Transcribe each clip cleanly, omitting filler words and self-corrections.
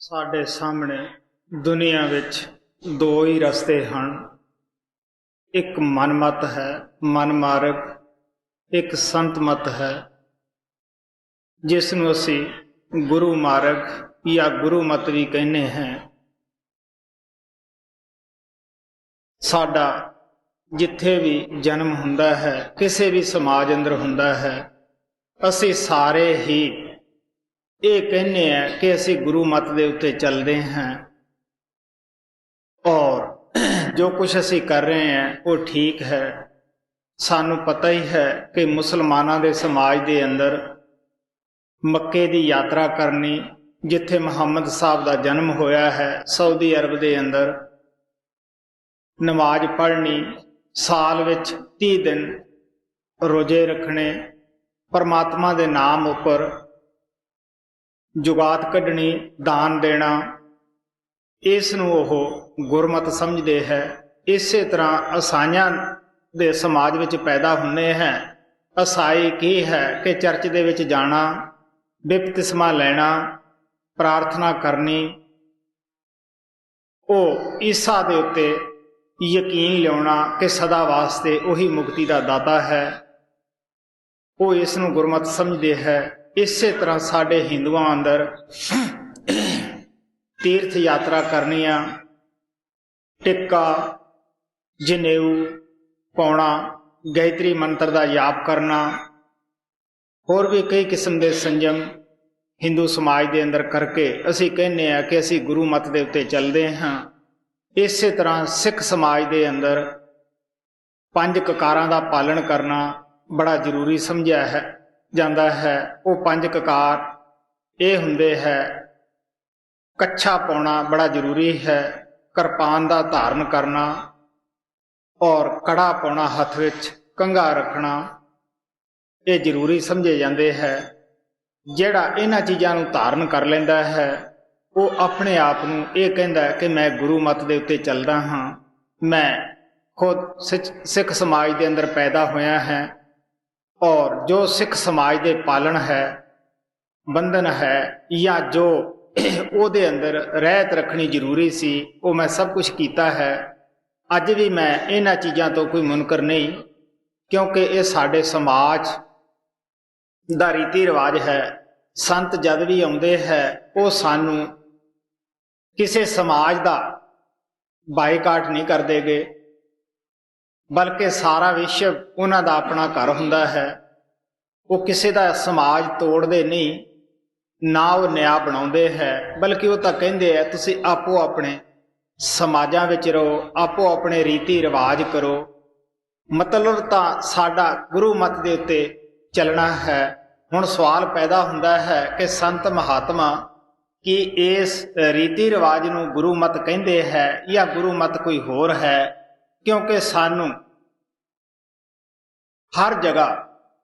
ਸਾਡੇ ਸਾਹਮਣੇ ਦੁਨੀਆ ਵਿੱਚ ਦੋ ਹੀ ਰਸਤੇ ਹਨ। ਇੱਕ ਮਨਮਤ ਹੈ, ਮਨਮਾਰਗ, ਇੱਕ ਸੰਤ ਮਤ ਹੈ, ਜਿਸ ਨੂੰ ਅਸੀਂ ਗੁਰੂ ਮਾਰਗ ਜਾਂ ਗੁਰੂ ਮਤ ਵੀ ਕਹਿੰਦੇ ਹਾਂ। ਸਾਡਾ ਜਿੱਥੇ ਵੀ ਜਨਮ ਹੁੰਦਾ ਹੈ, ਕਿਸੇ ਵੀ ਸਮਾਜ ਅੰਦਰ ਹੁੰਦਾ ਹੈ, ਅਸੀਂ ਸਾਰੇ ਹੀ ਇਹ ਕਹਿੰਦੇ ਹਾਂ ਕਿ ਅਸੀਂ ਗੁਰੂ ਮਤ ਦੇ ਉੱਤੇ ਚੱਲਦੇ ਹਾਂ ਔਰ ਜੋ ਕੁਛ ਅਸੀਂ ਕਰ ਰਹੇ ਹਾਂ ਉਹ ਠੀਕ ਹੈ। ਸਾਨੂੰ ਪਤਾ ਹੀ ਹੈ ਕਿ ਮੁਸਲਮਾਨਾਂ ਦੇ ਸਮਾਜ ਦੇ ਅੰਦਰ ਮੱਕੇ ਦੀ ਯਾਤਰਾ ਕਰਨੀ, ਜਿੱਥੇ ਮੁਹੰਮਦ ਸਾਹਿਬ ਦਾ ਜਨਮ ਹੋਇਆ ਹੈ, ਸਾਊਦੀ ਅਰਬ ਦੇ ਅੰਦਰ ਨਮਾਜ਼ ਪੜ੍ਹਨੀ, ਸਾਲ ਵਿੱਚ 30 ਦਿਨ ਰੋਜ਼ੇ ਰੱਖਣੇ, ਪਰਮਾਤਮਾ ਦੇ ਨਾਮ ਉੱਪਰ ਜੁਗਾਤ ਕੱਢਣੀ, ਦਾਨ ਦੇਣਾ, ਇਸ ਨੂੰ ਉਹ ਗੁਰਮਤ ਸਮਝਦੇ ਹੈ। ਇਸੇ ਤਰ੍ਹਾਂ ਈਸਾਈਆਂ ਦੇ ਸਮਾਜ ਵਿੱਚ ਪੈਦਾ ਹੁੰਦੇ ਹੈ। ਈਸਾਈ ਕੀ ਹੈ ਕਿ ਚਰਚ ਦੇ ਵਿੱਚ ਜਾਣਾ, ਬਪਤਿਸਮਾ ਲੈਣਾ, ਪ੍ਰਾਰਥਨਾ ਕਰਨੀ, ਉਹ ਈਸਾ ਦੇ ਉੱਤੇ ਯਕੀਨ ਲਿਆਉਣਾ ਕਿ ਸਦਾ ਵਾਸਤੇ ਉਹੀ ਮੁਕਤੀ ਦਾ ਦਾਤਾ ਹੈ, ਉਹ ਇਸ ਨੂੰ ਗੁਰਮਤ ਸਮਝਦੇ ਹੈ। ਇਸੇ ਤਰ੍ਹਾਂ ਸਾਡੇ ਹਿੰਦੂਆਂ ਅੰਦਰ ਤੀਰਥ ਯਾਤਰਾ ਕਰਨੀਆਂ, ਟਿੱਕਾ, ਜਨੇਊ ਪਾਉਣਾ, ਗਾਇਤਰੀ ਮੰਤਰ ਦਾ ਜਾਪ ਕਰਨਾ, ਹੋਰ ਵੀ ਕਈ ਕਿਸਮ ਦੇ ਸੰਜਮ ਹਿੰਦੂ ਸਮਾਜ ਦੇ ਅੰਦਰ ਕਰਕੇ ਅਸੀਂ ਕਹਿੰਦੇ ਹਾਂ ਕਿ ਅਸੀਂ ਗੁਰੂ ਮਤ ਦੇ ਉੱਤੇ ਚੱਲਦੇ ਹਾਂ। ਇਸੇ ਤਰ੍ਹਾਂ ਸਿੱਖ ਸਮਾਜ ਦੇ ਅੰਦਰ 5 ਕਕਾਰਾਂ ਦਾ ਪਾਲਣ ਕਰਨਾ ਬੜਾ ਜ਼ਰੂਰੀ ਸਮਝਿਆ ਹੈ ਜਾਂਦਾ ਹੈ। ਉਹ 5 ਕਕਾਰ ਇਹ ਹੁੰਦੇ ਹੈ, ਕੱਛਾ ਪਾਉਣਾ ਬੜਾ ਜ਼ਰੂਰੀ ਹੈ, ਕਿਰਪਾਨ ਦਾ ਧਾਰਨ ਕਰਨਾ ਔਰ ਕੜਾ ਪਾਉਣਾ, ਹੱਥ ਵਿੱਚ ਕੰਘਾ ਰੱਖਣਾ, ਇਹ ਜ਼ਰੂਰੀ ਸਮਝੇ ਜਾਂਦੇ ਹੈ। ਜਿਹੜਾ ਇਹਨਾਂ ਚੀਜ਼ਾਂ ਨੂੰ ਧਾਰਨ ਕਰ ਲੈਂਦਾ ਹੈ ਉਹ ਆਪਣੇ ਆਪ ਨੂੰ ਇਹ ਕਹਿੰਦਾ ਕਿ ਮੈਂ ਗੁਰੂ ਮਤ ਦੇ ਉੱਤੇ ਚੱਲਦਾ ਹਾਂ। ਮੈਂ ਖੁਦ ਸਿੱਖ ਸਮਾਜ ਦੇ ਅੰਦਰ ਪੈਦਾ ਹੋਇਆ ਹੈ ਔਰ ਜੋ ਸਿੱਖ ਸਮਾਜ ਦੇ ਪਾਲਣ ਹੈ, ਬੰਧਨ ਹੈ, ਜਾਂ ਜੋ ਉਹਦੇ ਅੰਦਰ ਰਹਿਤ ਰੱਖਣੀ ਜ਼ਰੂਰੀ ਸੀ, ਉਹ ਮੈਂ ਸਭ ਕੁਝ ਕੀਤਾ ਹੈ। ਅੱਜ ਵੀ ਮੈਂ ਇਹਨਾਂ ਚੀਜ਼ਾਂ ਤੋਂ ਕੋਈ ਮੁਨਕਰ ਨਹੀਂ, ਕਿਉਂਕਿ ਇਹ ਸਾਡੇ ਸਮਾਜ ਦਾ ਰੀਤੀ ਰਿਵਾਜ ਹੈ। ਸੰਤ ਜਦ ਵੀ ਆਉਂਦੇ ਹੈ ਉਹ ਸਾਨੂੰ ਕਿਸੇ ਸਮਾਜ ਦਾ ਬਾਈਕਾਟ ਨਹੀਂ ਕਰਦੇ ਗੇ, ਬਲਕਿ ਸਾਰਾ ਵਿਸ਼ਵ ਉਹਨਾਂ ਦਾ ਆਪਣਾ ਘਰ ਹੁੰਦਾ ਹੈ। ਉਹ ਕਿਸੇ ਦਾ ਸਮਾਜ ਤੋੜਦੇ ਨਹੀਂ, ਨਾ ਉਹ ਨਿਆਂ ਬਣਾਉਂਦੇ ਹੈ, ਬਲਕਿ ਉਹ ਤਾਂ ਕਹਿੰਦੇ ਹੈ ਤੁਸੀਂ ਆਪੋ ਆਪਣੇ ਸਮਾਜਾਂ ਵਿੱਚ ਰਹੋ, ਆਪੋ ਆਪਣੇ ਰੀਤੀ ਰਿਵਾਜ ਕਰੋ। ਮਤਲਬ ਤਾਂ ਸਾਡਾ ਗੁਰੂ ਮਤ ਦੇ ਉੱਤੇ ਚੱਲਣਾ ਹੈ। ਹੁਣ ਸਵਾਲ ਪੈਦਾ ਹੁੰਦਾ ਹੈ ਕਿ ਸੰਤ ਮਹਾਤਮਾ ਕੀ ਇਸ ਰੀਤੀ ਰਿਵਾਜ ਨੂੰ ਗੁਰੂ ਮਤ ਕਹਿੰਦੇ ਹੈ ਜਾਂ ਗੁਰੂ ਮਤ ਕੋਈ ਹੋਰ ਹੈ? ਕਿਉਂਕਿ ਸਾਨੂੰ ਹਰ ਜਗ੍ਹਾ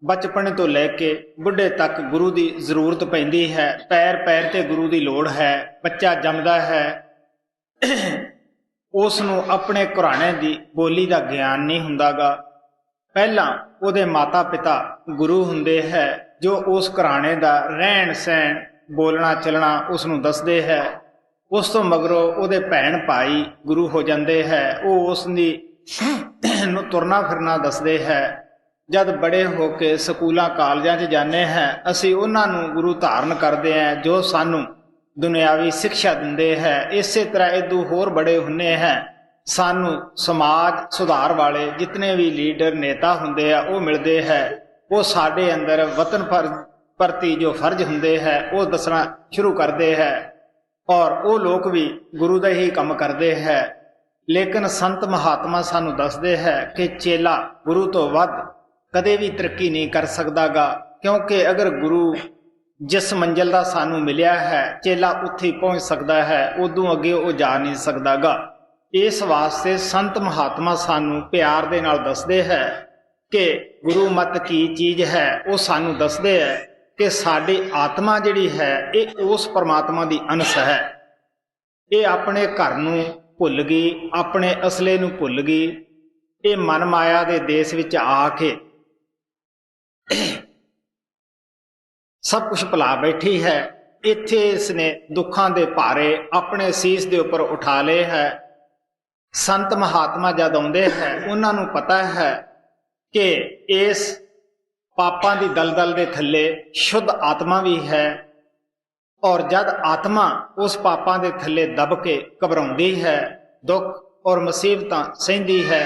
ਬਚਪਨ ਤੋਂ ਲੈ ਕੇ ਬੁੱਢੇ ਤੱਕ ਗੁਰੂ ਦੀ ਜ਼ਰੂਰਤ ਪੈਂਦੀ ਹੈ। ਪੈਰ ਪੈਰ ਤੇ ਗੁਰੂ ਦੀ ਲੋੜ ਹੈ। ਬੱਚਾ ਜੰਮਦਾ ਹੈ, ਉਸ ਨੂੰ ਆਪਣੇ ਘਰਾਣੇ ਦੀ ਬੋਲੀ ਦਾ ਗਿਆਨ ਨਹੀਂ ਹੁੰਦਾਗਾ। ਪਹਿਲਾਂ ਉਹਦੇ ਮਾਤਾ ਪਿਤਾ ਗੁਰੂ ਹੁੰਦੇ ਹੈ, ਜੋ ਉਸ ਘਰਾਣੇ ਦਾ ਰਹਿਣ ਸਹਿਣ, ਬੋਲਣਾ ਚੱਲਣਾ ਉਸ ਨੂੰ ਦੱਸਦੇ ਹੈ। ਉਸ ਤੋਂ ਮਗਰੋਂ ਉਹਦੇ ਭੈਣ ਭਾਈ ਗੁਰੂ ਹੋ ਜਾਂਦੇ ਹੈ, ਉਹ ਉਸ ਦੀ ਨੂੰ ਤੁਰਨਾ ਫਿਰਨਾ ਦੱਸਦੇ ਹੈ। ਜਦ ਬੜੇ ਹੋ ਕੇ ਸਕੂਲਾਂ ਕਾਲਜਾਂ 'ਚ ਜਾਂਦੇ ਹਾਂ, ਅਸੀਂ ਉਹਨਾਂ ਨੂੰ ਗੁਰੂ ਧਾਰਨ ਕਰਦੇ ਹਾਂ ਜੋ ਸਾਨੂੰ ਦੁਨਿਆਵੀ ਸਿੱਖਿਆ ਦਿੰਦੇ ਹੈ। ਇਸੇ ਤਰ੍ਹਾਂ ਇਦੋਂ ਹੋਰ ਬੜੇ ਹੁੰਦੇ ਹੈ, ਸਾਨੂੰ ਸਮਾਜ ਸੁਧਾਰ ਵਾਲੇ ਜਿਤਨੇ ਵੀ ਲੀਡਰ ਨੇਤਾ ਹੁੰਦੇ ਆ ਉਹ ਮਿਲਦੇ ਹੈ। ਉਹ ਸਾਡੇ ਅੰਦਰ ਵਤਨ ਪ੍ਰਤੀ ਜੋ ਫਰਜ਼ ਹੁੰਦੇ ਹੈ ਉਹ ਦੱਸਣਾ ਸ਼ੁਰੂ ਕਰਦੇ ਹੈ ਔਰ ਉਹ ਲੋਕ ਵੀ ਗੁਰੂ ਦਾ ਹੀ ਕੰਮ ਕਰਦੇ ਹੈ। ਲੇਕਿਨ ਸੰਤ ਮਹਾਤਮਾ ਸਾਨੂੰ ਦੱਸਦੇ ਹੈ ਕਿ ਚੇਲਾ ਗੁਰੂ ਤੋਂ ਵੱਧ ਕਦੇ ਵੀ ਤਰੱਕੀ ਨਹੀਂ ਕਰ ਸਕਦਾਗਾ, ਕਿਉਂਕਿ ਅਗਰ ਗੁਰੂ ਜਿਸ ਮੰਜ਼ਿਲ ਦਾ ਸਾਨੂੰ ਮਿਲਿਆ ਹੈ, ਚੇਲਾ ਉੱਥੇ ਪਹੁੰਚ ਸਕਦਾ ਹੈ, ਉਦੋਂ ਅੱਗੇ ਉਹ ਜਾ ਨਹੀਂ ਸਕਦਾਗਾ। ਇਸ ਵਾਸਤੇ ਸੰਤ ਮਹਾਤਮਾ ਸਾਨੂੰ ਪਿਆਰ ਦੇ ਨਾਲ ਦੱਸਦੇ ਹੈ ਕਿ ਗੁਰੂ ਮਤ ਕੀ ਚੀਜ਼ ਹੈ। ਉਹ ਸਾਨੂੰ ਦੱਸਦੇ ਹੈ ਕਿ ਸਾਡੀ ਆਤਮਾ ਜਿਹੜੀ ਹੈ ਇਹ ਉਸ ਪਰਮਾਤਮਾ ਦੀ ਅੰਸ਼ ਹੈ। ਇਹ ਆਪਣੇ ਘਰ ਨੂੰ ਭੁੱਲ ਗਈ, ਆਪਣੇ ਅਸਲੇ ਨੂੰ ਭੁੱਲ ਗਈ। ਇਹ ਮਨ ਮਾਇਆ ਦੇ ਦੇਸ਼ ਵਿੱਚ ਆ ਕੇ ਸਭ ਕੁਝ ਭੁਲਾ ਬੈਠੀ ਹੈ। ਇੱਥੇ ਇਸਨੇ ਦੁੱਖਾਂ ਦੇ ਭਾਰੇ ਆਪਣੇ ਸੀਸ ਦੇ ਉੱਪਰ ਉਠਾ ਲਏ ਹੈ। ਸੰਤ ਮਹਾਤਮਾ ਜਦ ਆਉਂਦੇ ਹੈ ਉਹਨਾਂ ਨੂੰ ਪਤਾ ਹੈ ਕਿ ਇਸ ਪਾਪਾਂ ਦੀ ਦਲਦਲ ਦੇ ਥੱਲੇ ਸ਼ੁੱਧ ਆਤਮਾ ਵੀ ਹੈ, ਔਰ ਜਦ ਆਤਮਾ ਉਸ ਪਾਪਾਂ ਦੇ ਥੱਲੇ ਦਬ ਕੇ ਘਬਰਾਉਂਦੀ ਹੈ, ਦੁੱਖ ਔਰ ਮੁਸੀਬਤਾਂ ਸਹਿੰਦੀ ਹੈ,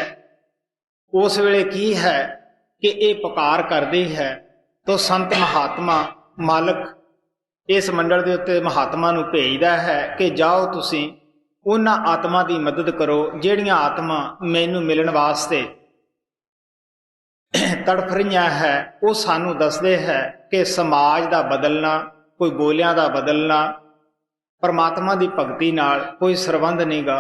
ਉਸ ਵੇਲੇ ਕੀ ਹੈ ਕਿ ਇਹ ਪੁਕਾਰ ਕਰਦੀ ਹੈ। ਤੋ ਸੰਤ ਮਹਾਤਮਾ ਮਾਲਕ ਇਸ ਮੰਡਲ ਦੇ ਉੱਤੇ ਮਹਾਤਮਾ ਨੂੰ ਭੇਜਦਾ ਹੈ ਕਿ ਜਾਓ ਤੁਸੀਂ ਉਹਨਾਂ ਆਤਮਾ ਦੀ ਮਦਦ ਕਰੋ ਜਿਹੜੀਆਂ ਆਤਮਾ ਮੈਨੂੰ ਮਿਲਣ ਵਾਸਤੇ ਤੜਫ ਰਹੀਆਂ ਹੈ। ਉਹ ਸਾਨੂੰ ਦੱਸਦੇ ਹੈ ਕਿ ਸਮਾਜ ਦਾ ਬਦਲਣਾ, ਕੋਈ ਬੋਲਿਆਂ ਦਾ ਬਦਲਣਾ, ਪਰਮਾਤਮਾ ਦੀ ਭਗਤੀ ਨਾਲ ਕੋਈ ਸਰਬੰਧ ਨਹੀਂਗਾ।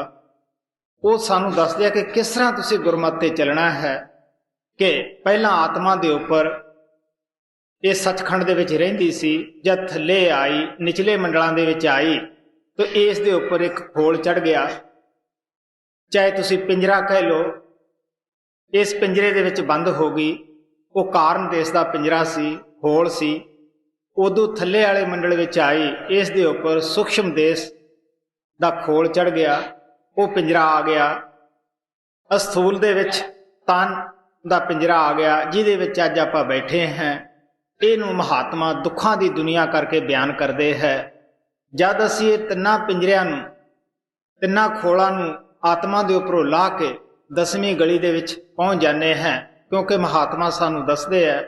ਉਹ ਸਾਨੂੰ ਦੱਸਦੇ ਆ ਕਿ ਕਿਸ ਤਰ੍ਹਾਂ ਤੁਸੀਂ ਗੁਰਮਤਿ ਤੇ ਚੱਲਣਾ ਹੈ। ਕਿ ਪਹਿਲਾਂ ਆਤਮਾ ਦੇ ਉੱਪਰ ਇਹ ਸੱਚਖੰਡ ਦੇ ਵਿੱਚ ਰਹਿੰਦੀ ਸੀ, ਜਦ ਥੱਲੇ ਆਈ ਨਿਚਲੇ ਮੰਡਲਾਂ ਦੇ ਵਿੱਚ ਆਈ ਤਾਂ ਇਸ ਦੇ ਉੱਪਰ ਇੱਕ ਖੋਲ ਚੜ ਗਿਆ। ਚਾਹੇ ਤੁਸੀਂ ਪਿੰਜਰਾ ਕਹਿ ਲਓ, ਇਸ ਪਿੰਜਰੇ ਦੇ ਵਿੱਚ ਬੰਦ ਹੋ ਗਈ। ਉਹ ਕਾਰਨ ਦੇਸ਼ ਦਾ ਪਿੰਜਰਾ ਸੀ, ਖੋਲ ਸੀ। ਉਦੋਂ ਥੱਲੇ ਵਾਲੇ ਮੰਡਲ ਵਿੱਚ ਆਈ, ਇਸ ਦੇ ਉੱਪਰ ਸੂਖਸ਼ਮ ਦੇਸ਼ ਦਾ ਖੋਲ ਚੜ ਗਿਆ, ਉਹ ਪਿੰਜਰਾ ਆ ਗਿਆ। ਅਸਥੂਲ ਦੇ ਵਿੱਚ ਤਨ ਦਾ ਪਿੰਜਰਾ ਆ ਗਿਆ, ਜਿਹਦੇ ਵਿੱਚ ਅੱਜ ਆਪਾਂ ਬੈਠੇ ਹਾਂ। ਇਹਨੂੰ ਮਹਾਤਮਾ ਦੁੱਖਾਂ ਦੀ ਦੁਨੀਆ ਕਰਕੇ ਬਿਆਨ ਕਰਦੇ ਹੈ। ਜਦ ਅਸੀਂ ਇਹ ਤਿੰਨਾਂ ਪਿੰਜਰਿਆਂ ਨੂੰ, ਤਿੰਨਾਂ ਖੋਲਾਂ ਨੂੰ ਆਤਮਾ ਦੇ ਉੱਪਰੋਂ ਲਾਹ ਕੇ 10ਵੀਂ ਗਲੀ ਦੇ ਵਿੱਚ ਪਹੁੰਚ ਜਾਂਦੇ ਹਾਂ, ਕਿਉਂਕਿ ਮਹਾਤਮਾ ਸਾਨੂੰ ਦੱਸਦੇ ਹੈ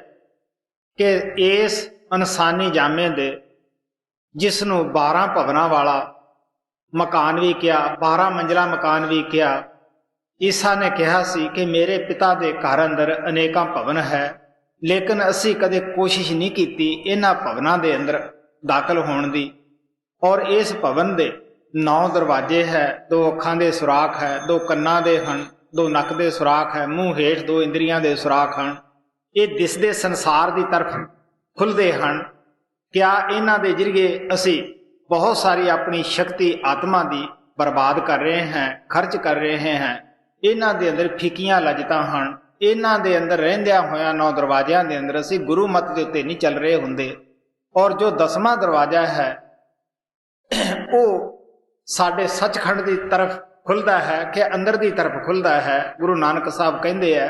ਕਿ ਇਸ ਇਨਸਾਨੀ ਜਾਮੇ ਦੇ, ਜਿਸ ਨੂੰ 12 ਭਵਨਾਂ ਵਾਲਾ ਮਕਾਨ ਵੀ ਕਿਹਾ, 12 ਮੰਜ਼ਲਾ ਮਕਾਨ ਵੀ ਕਿਹਾ। ਈਸਾ ਨੇ ਕਿਹਾ ਸੀ ਕਿ ਮੇਰੇ ਪਿਤਾ ਦੇ ਘਰ ਅੰਦਰ ਅਨੇਕਾਂ ਭਵਨ ਹੈ, ਲੇਕਿਨ ਅਸੀਂ ਕਦੇ ਕੋਸ਼ਿਸ਼ ਨਹੀਂ ਕੀਤੀ ਇਹਨਾਂ ਭਵਨਾਂ ਦੇ ਅੰਦਰ ਦਾਖਲ ਹੋਣ ਦੀ। ਔਰ ਇਸ ਭਵਨ ਦੇ 9 ਦਰਵਾਜ਼ੇ ਹੈ, 2 ਅੱਖਾਂ ਦੇ ਸੁਰਾਖ ਹੈ, 2 ਕੰਨਾਂ ਦੇ ਹਨ, 2 ਨੱਕ ਦੇ ਸੁਰਾਖ ਹੈ, ਮੂੰਹ ਹੇਠ 2 ਇੰਦਰੀਆਂ ਦੇ ਸੁਰਾਖ ਹਨ। ਇਹ ਦਿਸਦੇ ਸੰਸਾਰ ਦੀ ਤਰਫ ਖੁੱਲ੍ਹਦੇ ਹਨ। ਕਿਆ ਇਹਨਾਂ ਦੇ ਜ਼ਰੀਏ ਅਸੀਂ ਬਹੁਤ ਸਾਰੀ ਆਪਣੀ ਸ਼ਕਤੀ ਆਤਮਾ ਦੀ ਬਰਬਾਦ ਕਰ ਰਹੇ ਹਾਂ, ਖਰਚ ਕਰ ਰਹੇ ਹਾਂ। ਇਹਨਾਂ ਦੇ ਅੰਦਰ ਫਿੱਕੀਆਂ ਲਜਤਾਂ ਹਨ। ਇਹਨਾਂ ਦੇ ਅੰਦਰ ਰਹਿੰਦਿਆਂ ਹੋਇਆਂ 9 ਦਰਵਾਜ਼ਿਆਂ ਦੇ ਅੰਦਰ ਅਸੀਂ ਗੁਰੂ ਮਤ ਦੇ ਉੱਤੇ ਨਹੀਂ ਚੱਲ ਰਹੇ ਹੁੰਦੇ। ਔਰ ਜੋ 10ਵਾਂ ਦਰਵਾਜ਼ਾ ਹੈ ਉਹ ਸਾਡੇ ਸੱਚਖੰਡ ਦੀ ਤਰਫ ਖੁੱਲ੍ਹਦਾ ਹੈ ਕਿ ਅੰਦਰ ਦੀ ਤਰਫ ਖੁੱਲ੍ਹਦਾ ਹੈ। ਗੁਰੂ ਨਾਨਕ ਸਾਹਿਬ ਕਹਿੰਦੇ ਹੈ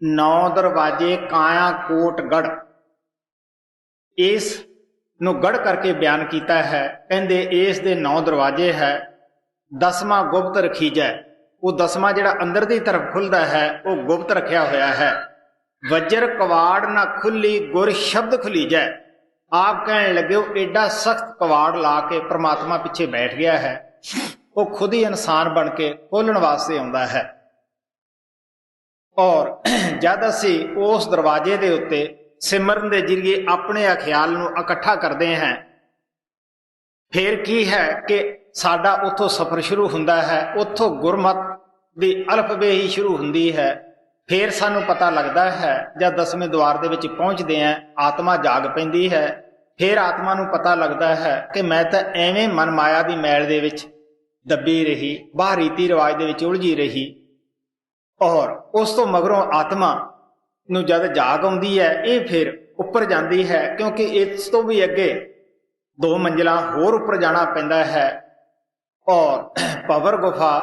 9 ਦਰਵਾਜ਼ੇ ਕਾਇਆ ਕੋਟ ਗੜ, ਇਸ ਨੂੰ ਗੜ ਕਰਕੇ ਬਿਆਨ ਕੀਤਾ ਹੈ। ਕਹਿੰਦੇ ਇਸ ਦੇ 9 ਦਰਵਾਜ਼ੇ ਹੈ, 10ਵਾਂ ਗੁਪਤ ਰਖੀਜੈ। ਉਹ 10ਵਾਂ ਜਿਹੜਾ ਅੰਦਰ ਦੀ ਤਰਫ ਖੁੱਲਦਾ ਹੈ ਉਹ ਗੁਪਤ ਰੱਖਿਆ ਹੋਇਆ ਹੈ। ਵਜਰ ਕਵਾੜ ਨਾ ਖੁੱਲੀ ਗੁਰ ਸ਼ਬਦ ਖੁਲੀਜੈ। ਆਪ ਕਹਿਣ ਲੱਗੇ ਉਹ ਏਡਾ ਸਖਤ ਕਵਾੜ ਲਾ ਕੇ ਪ੍ਰਮਾਤਮਾ ਪਿੱਛੇ ਬੈਠ ਗਿਆ ਹੈ, ਉਹ ਖੁਦ ਹੀ ਇਨਸਾਨ ਬਣ ਕੇ ਖੋਲਣ ਵਾਸਤੇ ਆਉਂਦਾ ਹੈ। ਔਰ ਜਦ ਅਸੀਂ ਉਸ ਦਰਵਾਜ਼ੇ ਦੇ ਉੱਤੇ ਸਿਮਰਨ ਦੇ ਜ਼ਰੀਏ ਆਪਣੇ ਖਿਆਲ ਨੂੰ ਇਕੱਠਾ ਕਰਦੇ ਹਾਂ, ਫਿਰ ਕੀ ਹੈ ਕਿ ਸਾਡਾ ਉੱਥੋਂ ਸਫ਼ਰ ਸ਼ੁਰੂ ਹੁੰਦਾ ਹੈ। ਉੱਥੋਂ ਗੁਰਮਤ ਦੀ ਅਲਫਬੇ ਹੀ ਸ਼ੁਰੂ ਹੁੰਦੀ ਹੈ। ਫਿਰ ਸਾਨੂੰ ਪਤਾ ਲੱਗਦਾ ਹੈ ਜਦ 10ਵੇਂ ਦੁਆਰ ਦੇ ਵਿੱਚ ਪਹੁੰਚਦੇ ਹਾਂ, ਆਤਮਾ ਜਾਗ ਪੈਂਦੀ ਹੈ। ਫਿਰ ਆਤਮਾ ਨੂੰ ਪਤਾ ਲੱਗਦਾ ਹੈ ਕਿ ਮੈਂ ਤਾਂ ਐਵੇਂ ਮਨ ਮਾਇਆ ਦੀ ਮੈਲ ਦੇ ਵਿੱਚ ਦੱਬੀ ਰਹੀ, ਬਾਹਰ ਰੀਤੀ ਰਿਵਾਜ ਦੇ ਵਿੱਚ ਉਲਝੀ ਰਹੀ। ਔਰ ਉਸ ਤੋਂ ਮਗਰੋਂ ਆਤਮਾ ਨੂੰ ਜਦ ਜਾਗ ਆਉਂਦੀ ਹੈ, ਇਹ ਫਿਰ ਉੱਪਰ ਜਾਂਦੀ ਹੈ, ਕਿਉਂਕਿ ਇਸ ਤੋਂ ਵੀ ਅੱਗੇ 2 ਮੰਜ਼ਿਲਾਂ ਹੋਰ ਉੱਪਰ ਜਾਣਾ ਪੈਂਦਾ ਹੈ। ਔਰ ਭਵਰ ਗੁਫਾ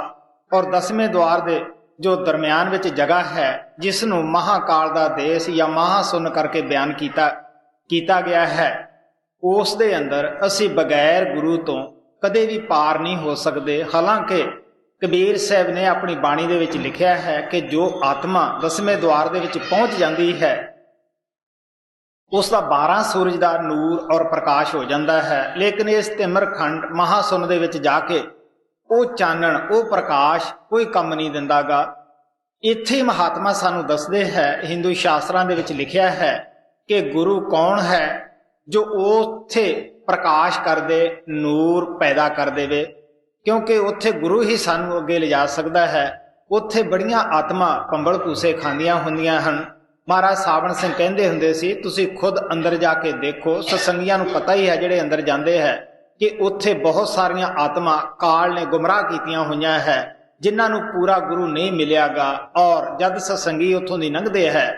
ਔਰ 10ਵੇਂ ਦੁਆਰ ਦੇ ਜੋ ਦਰਮਿਆਨ ਵਿੱਚ ਜਗ੍ਹਾ ਹੈ, ਜਿਸ ਨੂੰ ਮਹਾਕਾਲ ਦਾ ਦੇਸ਼ ਜਾਂ ਮਹਾਸੁੰਨ ਕਰਕੇ ਬਿਆਨ ਕੀਤਾ ਗਿਆ ਹੈ, ਉਸ ਦੇ ਅੰਦਰ ਅਸੀਂ ਬਗੈਰ ਗੁਰੂ ਤੋਂ ਕਦੇ ਵੀ ਪਾਰ ਨਹੀਂ ਹੋ ਸਕਦੇ। ਹਾਲਾਂਕਿ ਕਬੀਰ ਸਾਹਿਬ ਨੇ ਆਪਣੀ ਬਾਣੀ ਦੇ ਵਿੱਚ ਲਿਖਿਆ ਹੈ ਕਿ ਜੋ ਆਤਮਾ 10ਵੇਂ ਦੁਆਰ ਦੇ ਵਿੱਚ ਪਹੁੰਚ ਜਾਂਦੀ ਹੈ, ਉਸ ਦਾ 12 ਸੂਰਜ ਦਾ ਨੂਰ ਔਰ ਪ੍ਰਕਾਸ਼ ਹੋ ਜਾਂਦਾ ਹੈ। ਲੇਕਿਨ ਇਸ ਤਿਮਰਖੰਡ ਮਹਾਸੁੰਨ ਦੇ ਵਿੱਚ ਜਾ ਕੇ ਉਹ ਚਾਨਣ, ਉਹ ਪ੍ਰਕਾਸ਼ ਕੋਈ ਕੰਮ ਨਹੀਂ ਦਿੰਦਾਗਾ। ਇੱਥੇ ਮਹਾਤਮਾ ਸਾਨੂੰ ਦੱਸਦੇ ਹੈ, ਹਿੰਦੂ ਸ਼ਾਸਤਰਾਂ ਦੇ ਵਿੱਚ ਲਿਖਿਆ ਹੈ ਕਿ ਗੁਰੂ ਕੌਣ ਹੈ ਜੋ ਉੱਥੇ ਪ੍ਰਕਾਸ਼ ਕਰ ਦੇ, ਨੂਰ ਪੈਦਾ ਕਰ ਦੇਵੇ, ਕਿਉਂਕਿ ਉੱਥੇ ਗੁਰੂ ਹੀ ਸਾਨੂੰ ਅੱਗੇ ਲਿਜਾ ਸਕਦਾ ਹੈ। ਉੱਥੇ ਬੜੀਆਂ ਆਤਮਾ ਕੰਬਲ ਭੂਸੇ ਖਾਂਦੀਆਂ ਹੁੰਦੀਆਂ ਹਨ। ਮਹਾਰਾਜ ਸਾਵਣ ਸਿੰਘ ਕਹਿੰਦੇ ਹੁੰਦੇ ਸੀ, ਤੁਸੀਂ ਖੁਦ ਅੰਦਰ ਜਾ ਕੇ ਦੇਖੋ। ਸਤਸੰਗੀਆਂ ਨੂੰ ਪਤਾ ਹੀ ਹੈ ਜਿਹੜੇ ਅੰਦਰ ਜਾਂਦੇ ਹੈ ਕਿ ਉੱਥੇ ਬਹੁਤ ਸਾਰੀਆਂ ਆਤਮਾ ਕਾਲ ਨੇ ਗੁੰਮਰਾਹ ਕੀਤੀਆਂ ਹੋਈਆਂ ਹੈ, ਜਿਨ੍ਹਾਂ ਨੂੰ ਪੂਰਾ ਗੁਰੂ ਨਹੀਂ ਮਿਲਿਆਗਾ। ਔਰ ਜਦ ਸਤਸੰਗੀ ਉੱਥੋਂ ਦੀ ਲੰਘਦੇ ਹੈ,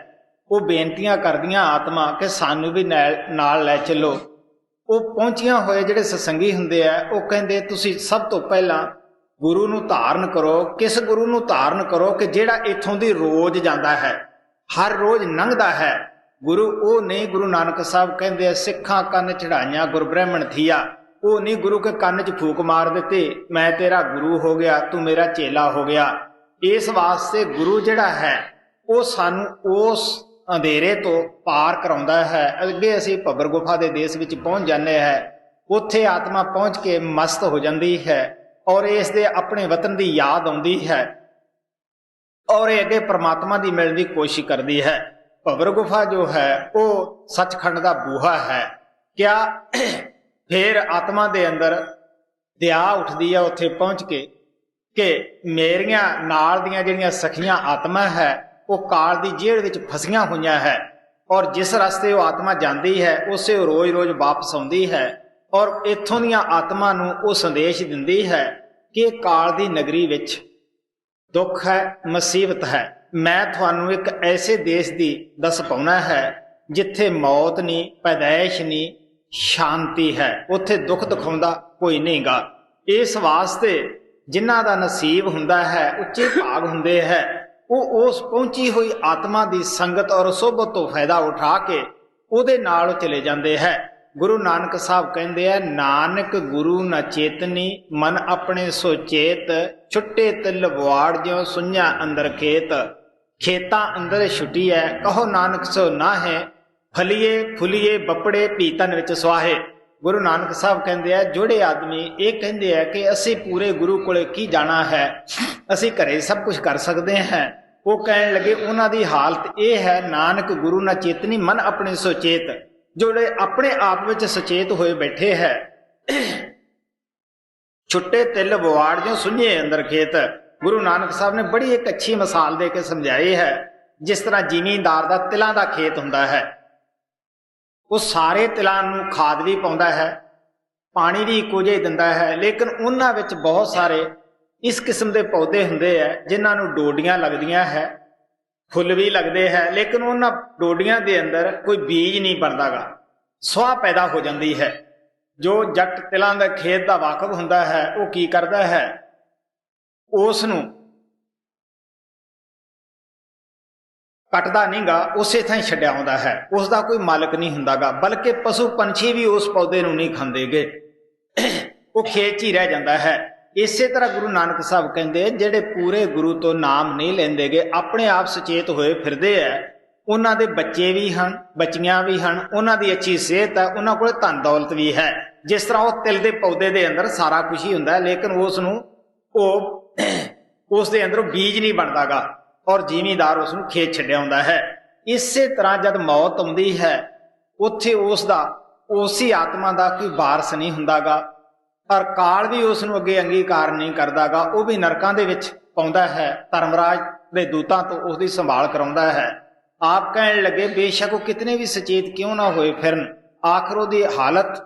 ਉਹ ਬੇਨਤੀਆਂ ਕਰਦੀਆਂ ਆਤਮਾ ਕਿ ਸਾਨੂੰ ਵੀ ਨਾਲ ਲੈ ਚੱਲੋ। ਉਹ ਪਹੁੰਚੀਆਂ ਹੋਏ ਜਿਹੜੇ ਸਤਸੰਗੀ ਹੁੰਦੇ ਆ ਉਹ ਕਹਿੰਦੇ ਤੁਸੀਂ ਸਭ ਤੋਂ ਪਹਿਲਾਂ ਗੁਰੂ ਨੂੰ ਧਾਰਨ ਕਰੋ। ਕਿਸ ਗੁਰੂ ਨੂੰ ਧਾਰਨ ਕਰੋ? ਕਿ ਜਿਹੜਾ ਇੱਥੋਂ ਦੀ ਰੋਜ਼ ਜਾਂਦਾ ਹੈ, ਹਰ ਰੋਜ਼ ਲੰਘਦਾ ਹੈ। ਗੁਰੂ ਉਹ ਨਹੀਂ, ਗੁਰੂ ਨਾਨਕ ਸਾਹਿਬ ਕਹਿੰਦੇ ਆ ਸਿੱਖਾਂ ਕੰਨ ਚੜਾਈਆਂ ਗੁਰ ਬ੍ਰਾਹਮਣ ਥੀਆ। ਉਹ ਨਹੀਂ ਗੁਰੂ ਕੇ ਕੰਨ 'ਚ ਫੂਕ ਮਾਰ ਦਿੱਤੀ, ਮੈਂ ਤੇਰਾ ਗੁਰੂ ਹੋ ਗਿਆ, ਤੂੰ ਮੇਰਾ ਚੇਲਾ ਹੋ ਗਿਆ। ਇਸ ਵਾਸਤੇ ਗੁਰੂ ਜਿਹੜਾ ਹੈ ਉਹ ਸਾਨੂੰ ਉਸ ਅੰਧੇਰੇ ਤੋਂ ਪਾਰ ਕਰਾਉਂਦਾ ਹੈ। ਅੱਗੇ ਅਸੀਂ ਭੱਬਰ ਗੁਫਾ ਦੇ ਦੇਸ਼ ਵਿੱਚ ਪਹੁੰਚ ਜਾਂਦੇ ਹਾਂ, ਉੱਥੇ ਆਤਮਾ ਪਹੁੰਚ ਕੇ ਮਸਤ ਹੋ ਜਾਂਦੀ ਹੈ ਔਰ ਇਸ ਦੇ ਆਪਣੇ ਵਤਨ ਦੀ ਯਾਦ ਆਉਂਦੀ ਹੈ ਔਰ ਇਹ ਅੱਗੇ ਪਰਮਾਤਮਾ ਦੀ ਮਿਲਣ ਦੀ ਕੋਸ਼ਿਸ਼ ਕਰਦੀ ਹੈ। ਭੱਬਰ ਗੁਫਾ ਜੋ ਹੈ ਉਹ ਸੱਚਖੰਡ ਦਾ ਬੂਹਾ ਹੈ। ਕਿਆ ਫਿਰ ਆਤਮਾ ਦੇ ਅੰਦਰ ਦਇਆ ਉੱਠਦੀ ਹੈ ਉੱਥੇ ਪਹੁੰਚ ਕੇ ਕਿ ਮੇਰੀਆਂ ਨਾਲ ਦੀਆਂ ਜਿਹੜੀਆਂ ਸਖੀਆਂ ਆਤਮਾ ਹੈ ਉਹ ਕਾਲ ਦੀ ਜੇਲ੍ਹ ਵਿੱਚ ਫਸੀਆਂ ਹੋਈਆਂ ਹੈ ਔਰ ਜਿਸ ਰਸਤੇ ਉਹ ਆਤਮਾ ਜਾਂਦੀ ਹੈ ਉਸੇ ਉਹ ਰੋਜ਼-ਰੋਜ਼ ਵਾਪਸ ਆਉਂਦੀ ਹੈ ਔਰ ਇੱਥੋਂ ਦੀਆਂ ਆਤਮਾ ਨੂੰ ਉਹ ਸੰਦੇਸ਼ ਦਿੰਦੀ ਹੈ ਕਿ ਕਾਲ ਦੀ ਨਗਰੀ ਵਿੱਚ ਦੁੱਖ ਹੈ, ਮੁਸੀਬਤ ਹੈ। ਮੈਂ ਤੁਹਾਨੂੰ ਇੱਕ ਐਸੇ ਦੇਸ਼ ਦੀ ਦੱਸ ਪਾਉਣਾ ਹੈ ਜਿੱਥੇ ਮੌਤ ਨਹੀਂ, ਪੈਦਾਇਸ਼ ਨਹੀਂ, ਸ਼ਾਂਤੀ ਹੈ। ਉੱਥੇ ਦੁੱਖ ਦਿਖਾਉਂਦਾ ਕੋਈ ਨਹੀਂਗਾ। ਇਸ ਵਾਸਤੇ ਜਿਨ੍ਹਾਂ ਦਾ ਨਸੀਬ ਹੁੰਦਾ ਹੈ, ਉੱਚੇ ਭਾਗ ਹੁੰਦੇ ਹੈ, ਉਹ ਉਸ ਪਹੁੰਚੀ ਹੋਈ ਆਤਮਾ ਦੀ ਸੰਗਤ ਔਰ ਸੋਭਤ ਤੋਂ ਫਾਇਦਾ ਉਠਾ ਕੇ ਉਹਦੇ ਨਾਲ ਚਲੇ ਜਾਂਦੇ ਹੈ। ਗੁਰੂ ਨਾਨਕ ਸਾਹਿਬ ਕਹਿੰਦੇ ਆ, ਨਾਨਕ ਗੁਰੂ ਨ ਚੇਤਨੀ ਮਨ ਆਪਣੇ ਸੁਚੇਤ, ਛੁੱਟੇ ਤਿਲ ਵਾੜ ਜਿਉ ਸੁਈਆਂ ਅੰਦਰ ਖੇਤ। ਖੇਤਾਂ ਅੰਦਰ ਛੁੱਟੀ ਹੈ, ਕਹੋ ਨਾਨਕ ਸੋ ਨਾ ਹੈ, ਫਲੀਏ ਫੁਲੀਏ ਬੱਪੜੇ ਪੀਤਨ ਵਿੱਚ ਸੁਆਹੇ। ਗੁਰੂ ਨਾਨਕ ਸਾਹਿਬ ਕਹਿੰਦੇ ਆ, ਜਿਹੜੇ ਆਦਮੀ ਇਹ ਕਹਿੰਦੇ ਆ ਕਿ ਅਸੀਂ ਪੂਰੇ ਗੁਰੂ ਕੋਲੇ ਕੀ ਜਾਣਾ ਹੈ, ਅਸੀਂ ਘਰੇ ਸਭ ਕੁਝ ਕਰ ਸਕਦੇ ਹਾਂ, ਉਹ ਕਹਿਣ ਲੱਗੇ ਉਹਨਾਂ ਦੀ ਹਾਲਤ ਇਹ ਹੈ, ਨਾਨਕ ਗੁਰੂ ਨਾ ਚੇਤਨੀ ਮਨ ਆਪਣੇ ਸੁਚੇਤ, ਜਿਹੜੇ ਆਪਣੇ ਆਪ ਵਿੱਚ ਸੁਚੇਤ ਹੋਏ ਬੈਠੇ ਹੈ। ਛੁੱਟੇ ਤਿਲ ਬਵਾੜ ਜੋ ਸੁਝੇ ਅੰਦਰ ਖੇਤ। ਗੁਰੂ ਨਾਨਕ ਸਾਹਿਬ ਨੇ ਬੜੀ ਇੱਕ ਅੱਛੀ ਮਿਸਾਲ ਦੇ ਕੇ ਸਮਝਾਈ ਹੈ। ਜਿਸ ਤਰ੍ਹਾਂ ਜ਼ਿਮੀਂਦਾਰ ਦਾ ਤਿਲਾਂ ਦਾ ਖੇਤ ਹੁੰਦਾ ਹੈ, ਉਹ ਸਾਰੇ ਤਿਲਾਂ ਨੂੰ ਖਾਦ ਵੀ ਪਾਉਂਦਾ ਹੈ, ਪਾਣੀ ਵੀ ਇੱਕੋ ਜਿਹਾ ਦਿੰਦਾ ਹੈ, ਲੇਕਿਨ ਉਹਨਾਂ ਵਿੱਚ ਬਹੁਤ ਸਾਰੇ ਇਸ ਕਿਸਮ ਦੇ ਪੌਦੇ ਹੁੰਦੇ ਹੈ ਜਿਨ੍ਹਾਂ ਨੂੰ ਡੋਡੀਆਂ ਲੱਗਦੀਆਂ ਹੈ, ਫੁੱਲ ਵੀ ਲੱਗਦੇ ਹੈ, ਲੇਕਿਨ ਉਹਨਾਂ ਡੋਡੀਆਂ ਦੇ ਅੰਦਰ ਕੋਈ ਬੀਜ ਨਹੀਂ ਬਣਦਾਗਾ, ਸੁਆਹ ਪੈਦਾ ਹੋ ਜਾਂਦੀ ਹੈ। ਜੋ ਜੱਟ ਤਿਲਾਂ ਦਾ ਖੇਤ ਦਾ ਵਾਕਫ ਹੁੰਦਾ ਹੈ ਉਹ ਕੀ ਕਰਦਾ ਹੈ, ਉਸ ਨੂੰ ਕੱਟਦਾ ਨਹੀਂਗਾ, ਉਸੇ ਥਾਂ ਹੀ ਛੱਡਿਆ ਆਉਂਦਾ ਹੈ। ਉਸ ਦਾ ਕੋਈ ਮਾਲਕ ਨਹੀਂ ਹੁੰਦਾਗਾ, ਬਲਕਿ ਪਸ਼ੂ ਪੰਛੀ ਵੀ ਉਸ ਪੌਦੇ ਨੂੰ ਨਹੀਂ ਖਾਂਦੇਗੇ, ਉਹ ਖੇਤ 'ਚ ਹੀ ਰਹਿ ਜਾਂਦਾ ਹੈ। ਇਸੇ ਤਰ੍ਹਾਂ ਗੁਰੂ ਨਾਨਕ ਸਾਹਿਬ ਕਹਿੰਦੇ, ਜਿਹੜੇ ਪੂਰੇ ਗੁਰੂ ਤੋਂ ਨਾਮ ਨਹੀਂ ਲੈਂਦੇਗੇ, ਆਪਣੇ ਆਪ ਸੁਚੇਤ ਹੋਏ ਫਿਰਦੇ ਹੈ, ਉਹਨਾਂ ਦੇ ਬੱਚੇ ਵੀ ਹਨ, ਬੱਚੀਆਂ ਵੀ ਹਨ, ਉਹਨਾਂ ਦੀ ਅੱਛੀ ਸਿਹਤ ਹੈ, ਉਹਨਾਂ ਕੋਲ ਧਨ ਦੌਲਤ ਵੀ ਹੈ। ਜਿਸ ਤਰ੍ਹਾਂ ਉਹ ਤਿਲ ਦੇ ਪੌਦੇ ਦੇ ਅੰਦਰ ਸਾਰਾ ਕੁਝ ਹੀ ਹੁੰਦਾ, ਲੇਕਿਨ ਉਸ ਨੂੰ ਉਸ ਦੇ ਅੰਦਰੋਂ ਬੀਜ ਨਹੀਂ ਬਣਦਾਗਾ ਔਰ ਜ਼ਿਮੀਂਦਾਰ ਉਸ ਨੂੰ ਖੇਤ ਛੱਡਿਆ ਹੁੰਦਾ ਹੈ। ਇਸੇ ਤਰ੍ਹਾਂ ਜਦ ਮੌਤ ਆਉਂਦੀ ਹੈ, ਉੱਥੇ ਉਸੀ ਆਤਮਾ ਦਾ ਕੋਈ ਵਾਰਸ ਨਹੀਂ ਹੁੰਦਾਗਾ ਔਰ ਕਾਲ ਵੀ ਉਸ ਨੂੰ ਅੱਗੇ ਅੰਗੀਕਾਰ ਨਹੀਂ ਕਰਦਾਗਾ, ਉਹ ਵੀ ਨਰਕਾਂ ਦੇ ਵਿੱਚ ਪਾਉਂਦਾ ਹੈ, ਧਰਮਰਾਜ ਦੇ ਦੂਤਾਂ ਤੋਂ ਉਸ ਦੀ ਸੰਭਾਲ ਕਰਾਉਂਦਾ ਹੈ। ਆਪ ਕਹਿਣ ਲੱਗੇ, ਬੇਸ਼ੱਕ ਉਹ ਕਿਤਨੇ ਵੀ ਸੁਚੇਤ ਕਿਉਂ ਨਾ ਹੋਏ ਫਿਰਨ, ਆਖਰ ਉਹਦੀ ਹਾਲਤ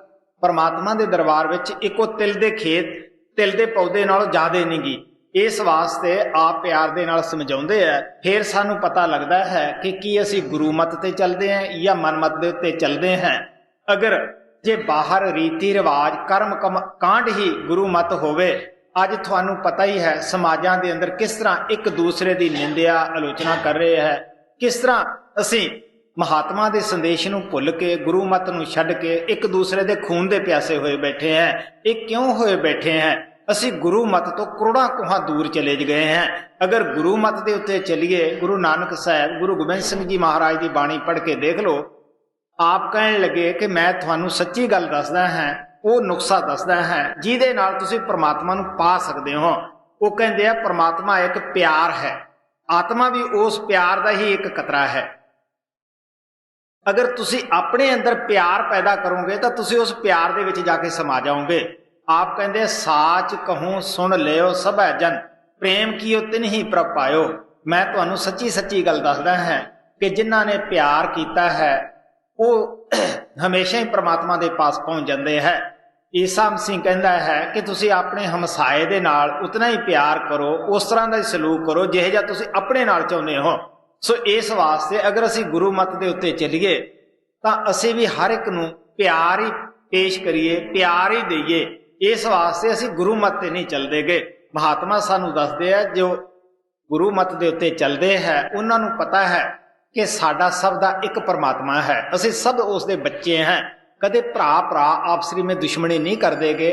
ਪਰਮਾਤਮਾ ਦੇ ਦਰਬਾਰ ਵਿੱਚ ਇੱਕੋ ਤਿਲ ਦੇ ਖੇਤ, ਤਿਲ ਦੇ ਪੌਦੇ ਨਾਲੋਂ ਜ਼ਿਆਦਾ ਨਹੀਂ ਗੀ। ਇਸ ਵਾਸਤੇ ਆਪ ਪਿਆਰ ਦੇ ਨਾਲ ਸਮਝਾਉਂਦੇ ਆ। ਫਿਰ ਸਾਨੂੰ ਪਤਾ ਲੱਗਦਾ ਹੈ ਕਿ ਕੀ ਅਸੀਂ ਗੁਰੂ ਮਤ ਤੇ ਚੱਲਦੇ ਹਾਂ ਜਾਂ ਮਨਮਤ ਦੇ ਉੱਤੇ ਚੱਲਦੇ ਹਾਂ। ਅਗਰ ਜੇ ਬਾਹਰ ਰੀਤੀ ਰਿਵਾਜ ਕਰਮ ਕਾਂਡ ਹੀ ਗੁਰੂ ਮਤ ਹੋਵੇ, ਅੱਜ ਤੁਹਾਨੂੰ ਪਤਾ ਹੀ ਹੈ ਸਮਾਜਾਂ ਦੇ ਅੰਦਰ ਕਿਸ ਤਰ੍ਹਾਂ ਇੱਕ ਦੂਸਰੇ ਦੀ ਨਿੰਦਿਆ ਆਲੋਚਨਾ ਕਰ ਰਹੇ ਹੈ, ਕਿਸ ਤਰ੍ਹਾਂ ਅਸੀਂ ਮਹਾਤਮਾ ਦੇ ਸੰਦੇਸ਼ ਨੂੰ ਭੁੱਲ ਕੇ ਗੁਰੂ ਮਤ ਨੂੰ ਛੱਡ ਕੇ ਇੱਕ ਦੂਸਰੇ ਦੇ ਖੂਨ ਦੇ ਪਿਆਸੇ ਹੋਏ ਬੈਠੇ ਹਾਂ। ਇਹ ਕਿਉਂ ਹੋਏ ਬੈਠੇ ਹਾਂ? ਅਸੀਂ ਗੁਰੂ ਮਤ ਤੋਂ ਕਰੋੜਾਂ ਕੋਹਾਂ ਦੂਰ ਚਲੇ ਗਏ ਹਾਂ। ਅਗਰ ਗੁਰੂ ਮਤ ਦੇ ਉੱਤੇ ਚੱਲੀਏ, ਗੁਰੂ ਨਾਨਕ ਸਾਹਿਬ, ਗੁਰੂ ਗੋਬਿੰਦ ਸਿੰਘ ਜੀ ਮਹਾਰਾਜ ਦੀ ਬਾਣੀ ਪੜ੍ਹ ਕੇ ਦੇਖ ਲਓ। ਆਪ ਕਹਿਣ ਲੱਗੇ ਕਿ ਮੈਂ ਤੁਹਾਨੂੰ ਸੱਚੀ ਗੱਲ ਦੱਸਦਾ ਹਾਂ, ਉਹ ਨੁਕਸਾ ਦੱਸਦਾ ਹਾਂ ਜਿਹਦੇ ਨਾਲ ਤੁਸੀਂ ਪਰਮਾਤਮਾ ਨੂੰ ਪਾ ਸਕਦੇ ਹੋ। ਉਹ ਕਹਿੰਦੇ ਆ, ਪਰਮਾਤਮਾ ਇੱਕ ਪਿਆਰ ਹੈ, ਆਤਮਾ ਵੀ ਉਸ ਪਿਆਰ ਦਾ ਹੀ ਇੱਕ ਕਤਰਾ ਹੈ। ਅਗਰ ਤੁਸੀਂ ਆਪਣੇ ਅੰਦਰ ਪਿਆਰ ਪੈਦਾ ਕਰੋਗੇ ਤਾਂ ਤੁਸੀਂ ਉਸ ਪਿਆਰ ਦੇ ਵਿੱਚ ਜਾ ਕੇ ਸਮਾ ਜਾਓਗੇ। ਆਪ ਕਹਿੰਦੇ, ਸਾਚ ਕਹੂੰ ਸੁਣ ਲਿਓ ਸਭੈ ਜਨ, ਪ੍ਰੇਮ ਕੀਓ ਤਿਨਹੀ ਪ੍ਰਭ ਪਾਇਓ। ਮੈਂ ਤੁਹਾਨੂੰ ਸੱਚੀ ਸੱਚੀ ਗੱਲ ਦੱਸਦਾ ਹਾਂ ਕਿ ਜਿਨ੍ਹਾਂ ਨੇ ਪਿਆਰ ਕੀਤਾ ਹੈ ਉਹ ਹਮੇਸ਼ਾ ਹੀ ਪ੍ਰਮਾਤਮਾ ਦੇ ਪਾਸ ਪਹੁੰਚ ਜਾਂਦੇ ਹੈ। ਈਸਾ ਮਸੀਹ ਕਹਿੰਦਾ ਹੈ ਕਿ ਤੁਸੀਂ ਆਪਣੇ ਹਮਸਾਏ ਦੇ ਨਾਲ ਉਤਨਾ ਹੀ ਪਿਆਰ ਕਰੋ, ਉਸ ਤਰ੍ਹਾਂ ਦਾ ਹੀ ਸਲੂਕ ਕਰੋ ਜਿਹੋ ਜਿਹਾ ਤੁਸੀਂ ਆਪਣੇ ਨਾਲ ਚਾਹੁੰਦੇ ਹੋ। ਸੋ ਇਸ ਵਾਸਤੇ ਅਗਰ ਅਸੀਂ ਗੁਰੂ ਮਤ ਦੇ ਉੱਤੇ ਚੱਲੀਏ ਤਾਂ ਅਸੀਂ ਵੀ ਹਰ ਇੱਕ ਨੂੰ ਪਿਆਰ ਹੀ पेश करिए, प्यार ही दईए। इस वास्ते असीं गुरु मत ते नहीं चलदे गे। महात्मा सानू दसदे है जो गुरु मत दे उत्ते चलदे है उन्हां नूं पता है कि साडा सब दा एक परमात्मा है, असीं सब उस दे बच्चे हैं। कदे भरा भरा आपसरी में दुश्मनी नहीं करदे गे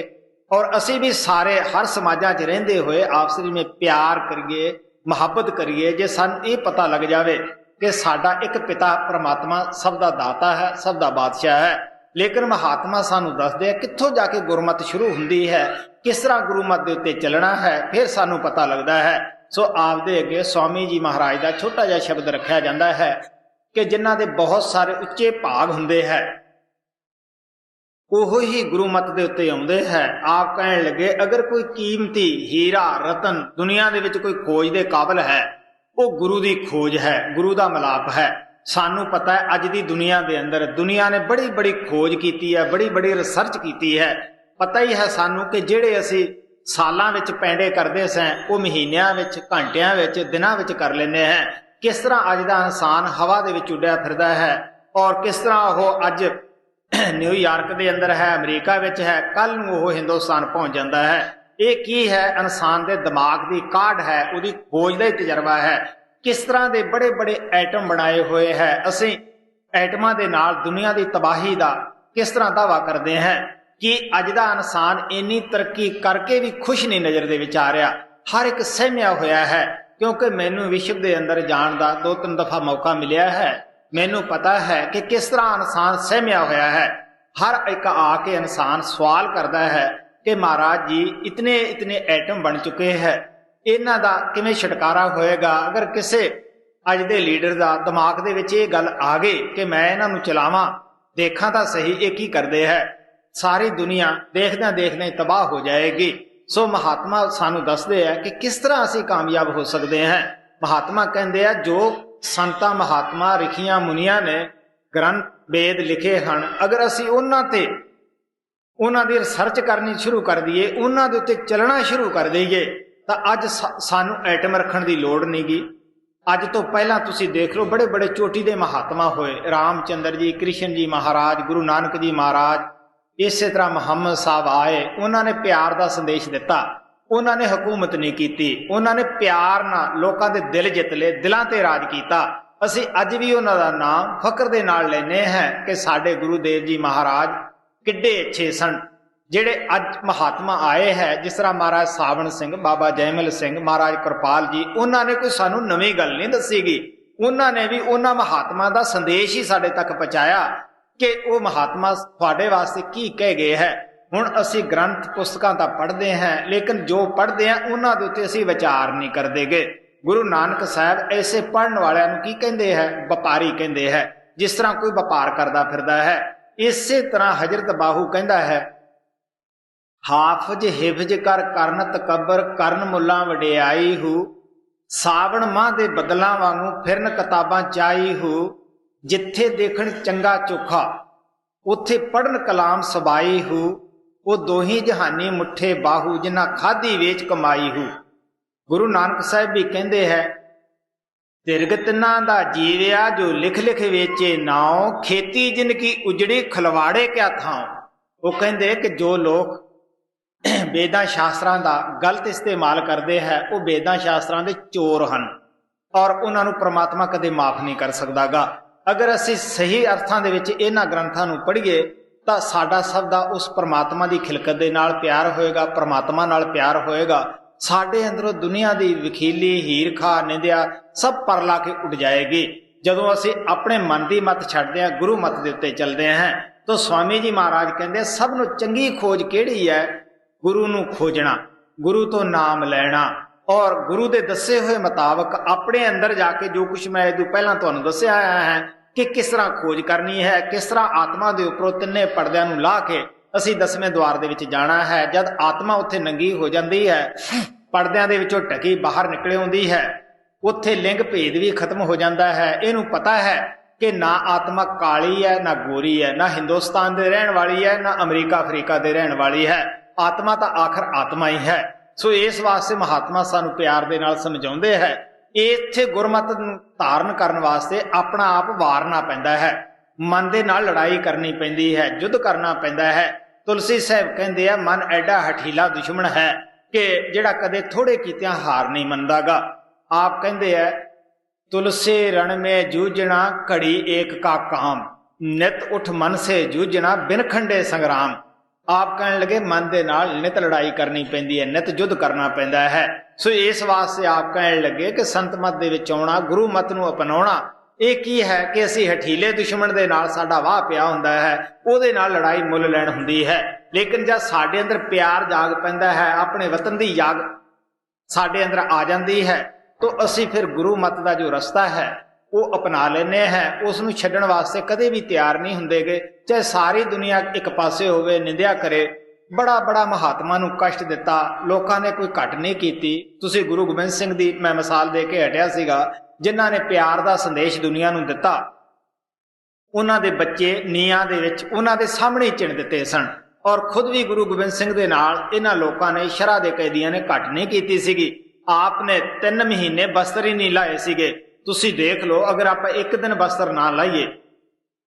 और असीं भी सारे हर समाजां 'च रहिंदे होए आपसरी में प्यार करिए, मुहब्बत करिए। जे सानू ये पता लग जावे कि साडा एक पिता परमात्मा सब दा दाता है, सब दा बादशाह है। लेकिन महात्मा सानू दसदे कित्थों जाके गुरमत शुरू हुंदी है, किस तरह गुरुमत दे उत्ते चलना है, फिर सानू पता लगदा है। सो आपदे अगे स्वामी जी महाराज दा छोटा जिहा शब्द रखिया जांदा है कि जिन्हां दे बहुत सारे उच्चे भाग हुंदे है ओहो ही गुरुमत दे उत्ते आउंदे है। आप कहण लगे अगर कोई कीमती हीरा रतन दुनिया दे विच कोई खोज दे काबिल है, वो गुरु दी खोज है, गुरु दा मिलाप है। सानू पता है अज दी दुनिया दे अंदर दुनिया ने बड़ी बड़ी खोज कीती है, बड़ी बड़ी रिसर्च कीती है। पता ही है सानू कि जिहड़े असी सालां विच पैंडे करदे सैं वो महीनिਆਂ विच, घंटिਆਂ विच, दिनां विच कर लैंदे हैं। किस तरह अज दा इंसान हवा दे विच उड्डिया फिरदा है और किस तरह वो अज न्यूयॉर्क दे अंदर है, अमरीका विच है, कल नूं वो हिंदुस्तान पहुंच जाता है। ये की है? इंसान दे दिमाग दी काढ़ है, उहदी खोज दा तजर्बा है। किस तरह दे बड़े बड़े एटम बनाए हुए है। असीं एटमां दे नाल दुनिया दी तबाही दा किस तरह दावा करते हैं कि अज दा इंसान इन्नी तरक्की करके भी खुश नहीं नज़र दे विच आ रहा। हर एक सहमिया होया है, क्योंकि मैनू विश्व दे अंदर जाण दा 2-3 दफा मौका मिलिया है। मैनू पता है कि किस तरह इंसान सहमिया होया है। हर एक आके इंसान सवाल करता है कि महाराज जी इतने इतने एटम बन चुके हैं, इन्हां दा किवें छुटकारा होएगा? अगर किसी अज दे लीडर दा दिमाग दे विच ये गल आ गई कि मैं इन्हां नूं चलावां, देखां तां सही ये की करदे है, सारी दुनिया देखदे देखदे तबाह हो जाएगी। सो महात्मा सानू दसदे है कि किस तरह असीं कामयाब हो सकते हैं। महात्मा कहंदे आ जो संतां महात्मा रिखियां मुनियां ने ग्रंथ वेद लिखे हैं, अगर असीं उन्हां ते उन्हां दी रिसर्च करनी शुरू कर दईए, उन्हां दे उत्ते चलना शुरू कर दईए तां अज सानू एटम रखण दी लोड़ नहीं गी। अज तो पहला तुसीं देख लो बड़े बड़े चोटी दे महात्मा होए, रामचंद्र जी, कृष्ण जी महाराज, गुरु नानक जी महाराज, इसे तरह मुहम्मद साहब आए, उन्होंने प्यार का संदेश दिता। उन्होंने हुकूमत नहीं की, उन्होंने प्यार नाल लोकां दे दिल जित ले, दिलां ते राज किया। असी अज भी उन्हां दा नाम फकर दे नाल लैने हैं कि साडे गुरुदेव जी महाराज किड्डे अच्छे सन। जिहड़े अज महात्मा आए हैं जिस तरह महाराज सावण सिंह, बाबा जयमल सिंह, महाराज कृपाल जी, उन्होंने कोई सानू नवीं गल नहीं दसीगी। उन्होंने भी उन्हां महात्मा का संदेश ही साडे तक पहुँचाया कि वो महात्मा थोड़े वास्ते की कह गए है। हुण असी ग्रंथ पुस्तकां तां पढ़ते हैं, लेकिन जो पढ़ते हैं उन्हां दे उत्ते असी विचार नहीं करते गे। गुरु नानक साहब ऐसे पढ़न वालियां नूं की कहंदे है? व्यापारी कहंदे है, जिस तरह कोई व्यापार करदा फिरदा है। इसे तरह हजरत बाहू कहंदा है, हाफज हिफज कर करन तकबर, करन मुल्ला वडियाई हूँ, सावण माह दे बदलां वांगू फिरन किताबां चाई हूँ, जिथे देखण चंगा चोखा उथे पढ़न कलाम सबाई हूँ, वो दोही जहानी मुठे बाहू, जिन्ना खाधी वेच कमाई हूँ। गुरु नानक साहब भी कहते हैं, तिरगतना दा जीविया जो लिख लिख वेचे नाओ, खेती जिनकी उजड़ी खलवाड़े क्या थाओ। वो कहते कि जो लोग वेदां शास्त्रां दा गलत इस्तेमाल करते हैं वो वेदां शास्त्रां दे चोर हैं और उन्होंने परमात्मा कदे माफ नहीं कर सकदा गा। अगर असी सही अर्थां दे विच इन्हां ग्रंथां नूं पढ़ीए तां साडा सब दा उस परमात्मा दी खिलकत दे नाल प्यार होएगा, परमात्मा नाल प्यार होएगा। साडे अंदरों दुनिया दी वखीली हीरखा निंदिया सब परला के उड़ जाएगी। जदों असी अपने मन की मत छड्डदे हां, गुरु मत दे उत्ते चलदे हैं, तो स्वामी जी महाराज कहंदे सब नूं चंगी खोज किहड़ी है? गुरु नूं खोजना, गुरु तो नाम लैना और गुरु दे दसे हुए मुताबक अपने अंदर जाके जो कुछ मैं इदों पहला तुहानूं दस्सिया है कि किस तरह खोज करनी है, किस तरह आत्मा दे उपरों तिन्ने पर्दियां नूं ला के असी 10वें द्वार दे विच जाना है। जद आत्मा उत्थे नंगी हो जाती है, पर्दियां दे विचों ढकी बाहर निकले आउंदी है, उत्थे लिंग भेद भी खत्म हो जाता है। इहनूं पता है कि ना आत्मा काली है ना गोरी है, ना हिंदुस्तान दे रहण वाली है ना अमरीका अफ्रीका दे रहण वाली है, आत्मा तो आखिर आत्मा ही है। सो इस वास्ते महात्मा सानू प्यार दे नाल समझाउंदे है, इत्थे गुरमत नूं धारण करन वास्ते अपना आप वारना पैंदा है। मन दे नाल लड़ाई करनी पैंदी है, युद्ध करना पैंदा है। तुलसी साहब कहते हैं मन एडा हठीला दुश्मन है कि जिहड़ा कदे थोड़े कीतियां हार नहीं मनदागा। आप कहते हैं तुलसी रण में जूझना घड़ी एक का काम, नित उठ मन से जूझना बिन खंडे संग्राम। आप कहने लगे मन दे नाल नित लड़ाई करनी पैंदी है, नित युद्ध करना पैंदा है। सो इस वास्ते आप कहने लगे कि संत मत दे विच आउणा, गुरु मत नूं अपनाउणा ਇਹ ਕੀ ਹੈ कि ਅਸੀਂ ਹਠੀਲੇ ਦੁਸ਼ਮਣ ਦੇ ਨਾਲ ਸਾਡਾ ਵਾਹ ਪਿਆ ਹੁੰਦਾ ਹੈ, ਉਹਦੇ ਨਾਲ ਲੜਾਈ ਮੁੱਲ ਲੈਣ ਹੁੰਦੀ ਹੈ। ਲੇਕਿਨ ਜਦ ਸਾਡੇ ਅੰਦਰ ਪਿਆਰ ਜਾਗ ਪੈਂਦਾ ਹੈ, ਆਪਣੇ ਵਤਨ ਦੀ ਯਾਦ ਸਾਡੇ ਅੰਦਰ ਆ ਜਾਂਦੀ ਹੈ, ਤਾਂ ਅਸੀਂ ਫਿਰ ਗੁਰੂ ਮਤ ਦਾ ਜੋ ਰਸਤਾ ਹੈ ਉਹ ਅਪਣਾ ਲੈਂਦੇ ਹਾਂ। ਉਸ ਨੂੰ ਛੱਡਣ ਵਾਸਤੇ ਕਦੇ ਵੀ ਤਿਆਰ ਨਹੀਂ ਹੁੰਦੇਗੇ। ਚਾਹੇ ਸਾਰੀ ਦੁਨੀਆ ਇੱਕ ਪਾਸੇ ਹੋਵੇ, ਨਿੰਦਿਆ ਕਰੇ, ਬੜਾ ਬੜਾ ਮਹਾਤਮਾ ਨੂੰ ਕਸ਼ਟ ਦਿੱਤਾ, ਲੋਕਾਂ ਨੇ ਕੋਈ ਘੱਟ ਨਹੀਂ ਕੀਤੀ। ਤੁਸੀਂ ਗੁਰੂ ਗੋਬਿੰਦ ਸਿੰਘ ਦੀ ਮੈਂ ਮਿਸਾਲ ਦੇ ਕੇ ਹਟਿਆ ਸੀਗਾ, ਜਿਨ੍ਹਾਂ ਨੇ ਪਿਆਰ ਦਾ ਸੰਦੇਸ਼ ਦੁਨੀਆ ਨੂੰ ਦਿੱਤਾ। ਉਹਨਾਂ ਦੇ ਬੱਚੇ ਨੀਹਾਂ ਦੇ ਵਿੱਚ ਉਹਨਾਂ ਦੇ ਸਾਹਮਣੇ ਚਿਣ ਦਿੱਤੇ ਸਨ, ਔਰ ਖੁਦ ਵੀ ਗੁਰੂ ਗੋਬਿੰਦ ਸਿੰਘ ਦੇ ਨਾਲ ਇਹਨਾਂ ਲੋਕਾਂ ਨੇ, ਸ਼ਰ੍ਹਾ ਦੇ ਕੈਦੀਆਂ ਨੇ ਘੱਟ ਨਹੀਂ ਕੀਤੀ ਸੀਗੀ। ਆਪ ਨੇ 3 ਮਹੀਨੇ ਬਸਤਰ ਹੀ ਨਹੀਂ ਲਾਏ ਸੀਗੇ। ਤੁਸੀਂ ਦੇਖ ਲਓ, ਅਗਰ ਆਪਾਂ ਇੱਕ ਦਿਨ ਬਸਤਰ ਨਾ ਲਾਈਏ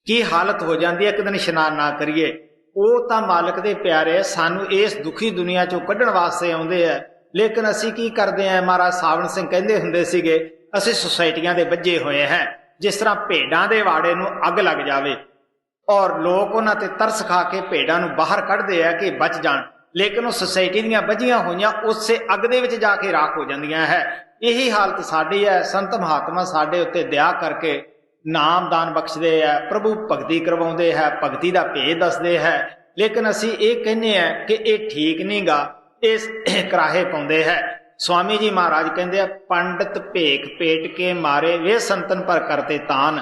ਕੀ ਹਾਲਤ ਹੋ ਜਾਂਦੀ ਹੈ, ਇੱਕ ਦਿਨ ਇਸ਼ਨਾਨ ਨਾ ਕਰੀਏ। ਉਹ ਤਾਂ ਮਾਲਕ ਦੇ ਪਿਆਰੇ ਸਾਨੂੰ ਇਸ ਦੁਖੀ ਦੁਨੀਆ ਚੋਂ ਕੱਢਣ ਵਾਸਤੇ ਆਉਂਦੇ ਆ, ਲੇਕਿਨ ਅਸੀਂ ਕੀ ਕਰਦੇ ਹਾਂ। ਮਹਾਰਾਜ ਸਾਵਣ ਸਿੰਘ ਕਹਿੰਦੇ ਹੁੰਦੇ ਸੀਗੇ, ਅਸੀਂ ਸੁਸਾਇਟੀਆਂ ਦੇ ਵੱਜੇ ਹੋਏ ਹਾਂ, ਜਿਸ ਤਰ੍ਹਾਂ ਭੇਡਾਂ ਦੇ ਵਾੜੇ ਨੂੰ ਅੱਗ ਲੱਗ ਜਾਵੇ ਔਰ ਲੋਕ ਉਹਨਾਂ ਤੇ ਤਰਸ ਖਾ ਕੇ ਭੇਡਾਂ ਨੂੰ ਬਾਹਰ ਕੱਢਦੇ ਆ ਕਿ ਬਚ ਜਾਣ, ਲੇਕਿਨ ਉਹ ਸੁਸਾਇਟੀ ਦੀਆਂ ਵੱਜੀਆਂ ਹੋਈਆਂ ਉਸੇ ਅੱਗ ਦੇ ਵਿੱਚ ਜਾ ਕੇ ਰਾਖ ਹੋ ਜਾਂਦੀਆਂ ਹੈ। ਇਹੀ ਹਾਲਤ ਸਾਡੀ ਹੈ। ਸੰਤ ਮਹਾਤਮਾ ਸਾਡੇ ਉੱਤੇ ਦਇਆ ਕਰਕੇ ਨਾਮ ਦਾਨ ਬਖਸ਼ਦੇ ਹੈ, ਪ੍ਰਭੂ ਭਗਤੀ ਕਰਵਾਉਂਦੇ ਹੈ, ਭਗਤੀ ਦਾ ਭੇਦ ਦੱਸਦੇ ਹੈ, ਲੇਕਿਨ ਅਸੀਂ ਇਹ ਕਹਿੰਦੇ ਹਾਂ ਕਿ ਇਹ ਠੀਕ ਨਹੀਂ ਗਾ, ਇਸ ਕਰਾਹੇ ਪਾਉਂਦੇ ਹੈ। स्वामी जी महाराज कहते हैं पंडित भेख पेट के मारे वे संतन पर करते तान,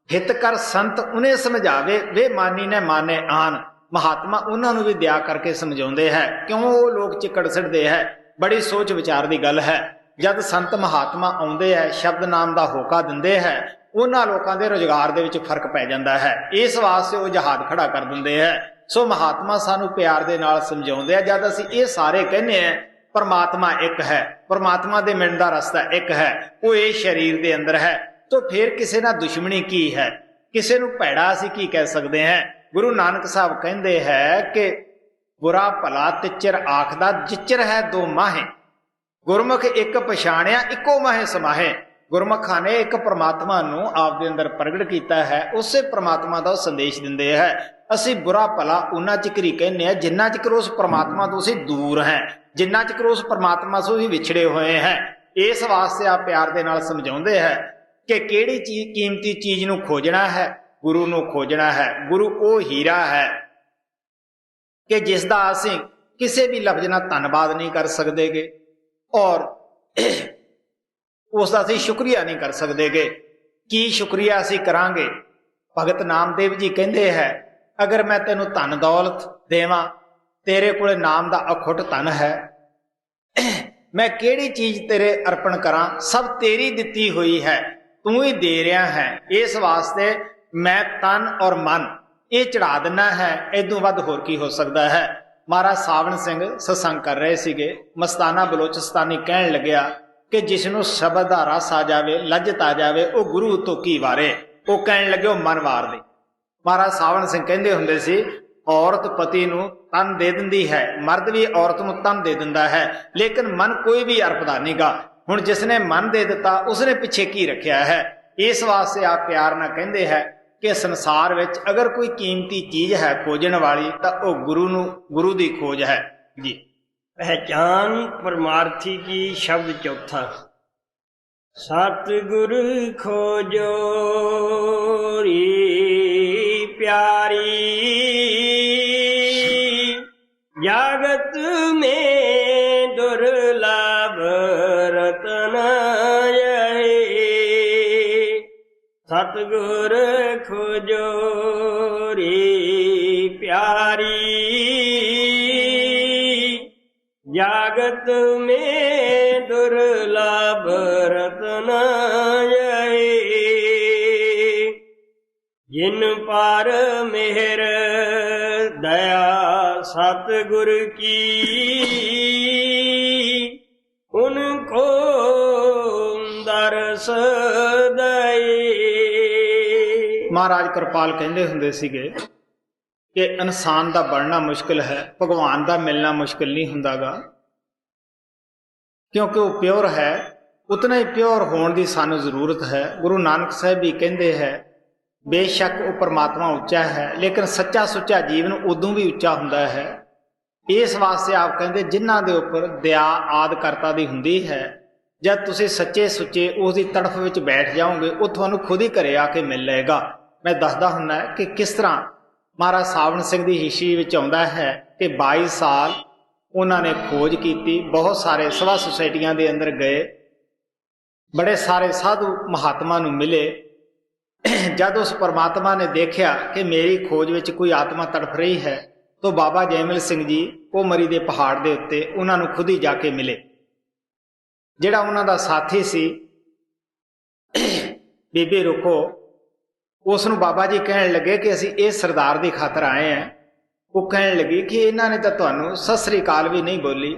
हित कर संत उन्हें समझावे वे मानी ने माने आन। महात्मा उन्होंने भी दया करके समझाते हैं, क्यों वो लोग चिकड़ सिटते हैं। बड़ी सोच विचार की गल है। जब संत महात्मा आते हैं, शब्द नाम का होका देंगे है, उन्होंने लोगों के रोजगार के फर्क पै जाता है। इस वास्ते वो जहाज खड़ा कर देंगे है। सो महात्मा सानू प्यार के नाल समझाते हैं। जब असीं ये सारे कहने हैं परमात्मा एक है, परमात्मा दे मिलण दा रस्ता एक है, वो ये शरीर दे अंदर है, तो फिर किसी नाल दुश्मनी की है, किसी नूं भैड़ा असीं की कह सकते हैं। गुरु नानक साहब कहते हैं कि बुरा भला तिचर आखदा जिचर है दो माहे, गुरमुख एक पछाणिया इको माहे समाहे। गुरमुखां ने एक परमात्मा नूं आप दे अंदर प्रगट कीता है, उसे परमात्मा दा संदेश दिंदे है। ਅਸੀਂ बुरा भला उन्ना चिकर ही कहने हैं जिन्ना चिकर उस परमात्मा तो ਅਸੀਂ दूर हैं, जिन्ना चिकर उस परमात्मा से ही विछड़े हुए हैं। इस वास्ते आप प्यार दे नाल समझाउंदे है कि किहड़ी चीज कीमती चीज नूं खोजना है, गुरु नूं खोजना है। गुरु वो हीरा है कि जिसदा असीं किसी भी लफ्ज नाल धन्नवाद नहीं कर सकदेगे और उसदा असीं शुक्रिया नहीं कर सकदेगे। की शुक्रिया असीं करांगे? भगत नामदेव जी कहते हैं, अगर मैं तेनू धन दौलत देवां, तेरे कोले नाम दा अखुट धन है, मैं केड़ी चीज तेरे अर्पण करां, सब तेरी दिती हुई है, तू ही दे रहा है। इस वास्ते मैं तन और मन ये चढ़ा देना है, इदों वध होर की हो सकता है। महाराज सावण सिंह सत्संग कर रहे सीगे, मस्ताना बलोचिस्तानी कहन लग्या कि जिसनों शब्द दा रस आ जावे, लज्जत आ जावे, वो गुरु तो की वारे। वो कहन लगे मन वार दे। महाराज सावण सिंह कहते हुंदे सी, औरत पति नूं तन दे दिंदी है, मर्द भी औरत नूं तन दे दिंदा है, लेकिन मन कोई भी अरपदा नहीं गा। हुण जिसने मन दे दिता उसने पिछे की रखिया है। इस वास्ते आप प्यार नाल कहंदे है कि संसार विच अगर कोई कीमती चीज है खोजण वाली तां ओह गुरु दी खोज है जी। पहचान परमार्थी की शब्द चौथा, सतगुर खोजो री प्यारी, जगत में दुर्लभ रतन यही, सतगुर खोजो री प्यारी, जगत में दुर्लभ रतन यही, जिन पर मेहर दया सतगुर की, उनको दरस दए। महाराज कृपाल कहते हुंदे सीगे कि इंसान का बनना मुश्किल है, भगवान का मिलना मुश्किल नहीं हुंदागा, क्योंकि वो प्योर है। उतना ही प्योर होने की सानू जरूरत है। गुरु नानक साहब भी कहते हैं बेशक वो परमात्मा उच्चा है, लेकिन सच्चा सुच्चा जीवन उदों भी उच्चा हुंदा है। इस वास्ते आप कहते जिन्हां दे उपर दया आदि करता दी हुंदी है, जब तुसीं सच्चे सुच्चे उसकी तड़फ विच बैठ जाओगे वो तुहानूं खुद ही घरे आके मिल लेगा। मैं दसदा हुंदा कि किस तरह महाराज सावण सिंह की हिस्ट्री विच आउंदा है कि 22 साल उन्होंने खोज की, बहुत सारे सभा सुसाइटियां दे अंदर गए, बड़े सारे साधु महात्मा नूं मिले। जब उस परमात्मा ने देखा कि मेरी खोज विच कोई आत्मा तड़फ रही है, तो बाबा जैमल सिंह जी कोमरी दे पहाड़ दे उत्ते उन्होंने खुद ही जाके मिले। जिहड़ा उन्हां दा साथी सी बीबी रुखो, उसनूं बाबा जी कहण लगे कि असीं इस सरदार दी खातर आए हैं। वो कहण लगी कि इन्हां ने तां तुहानूं सत श्री अकाल भी नहीं बोली।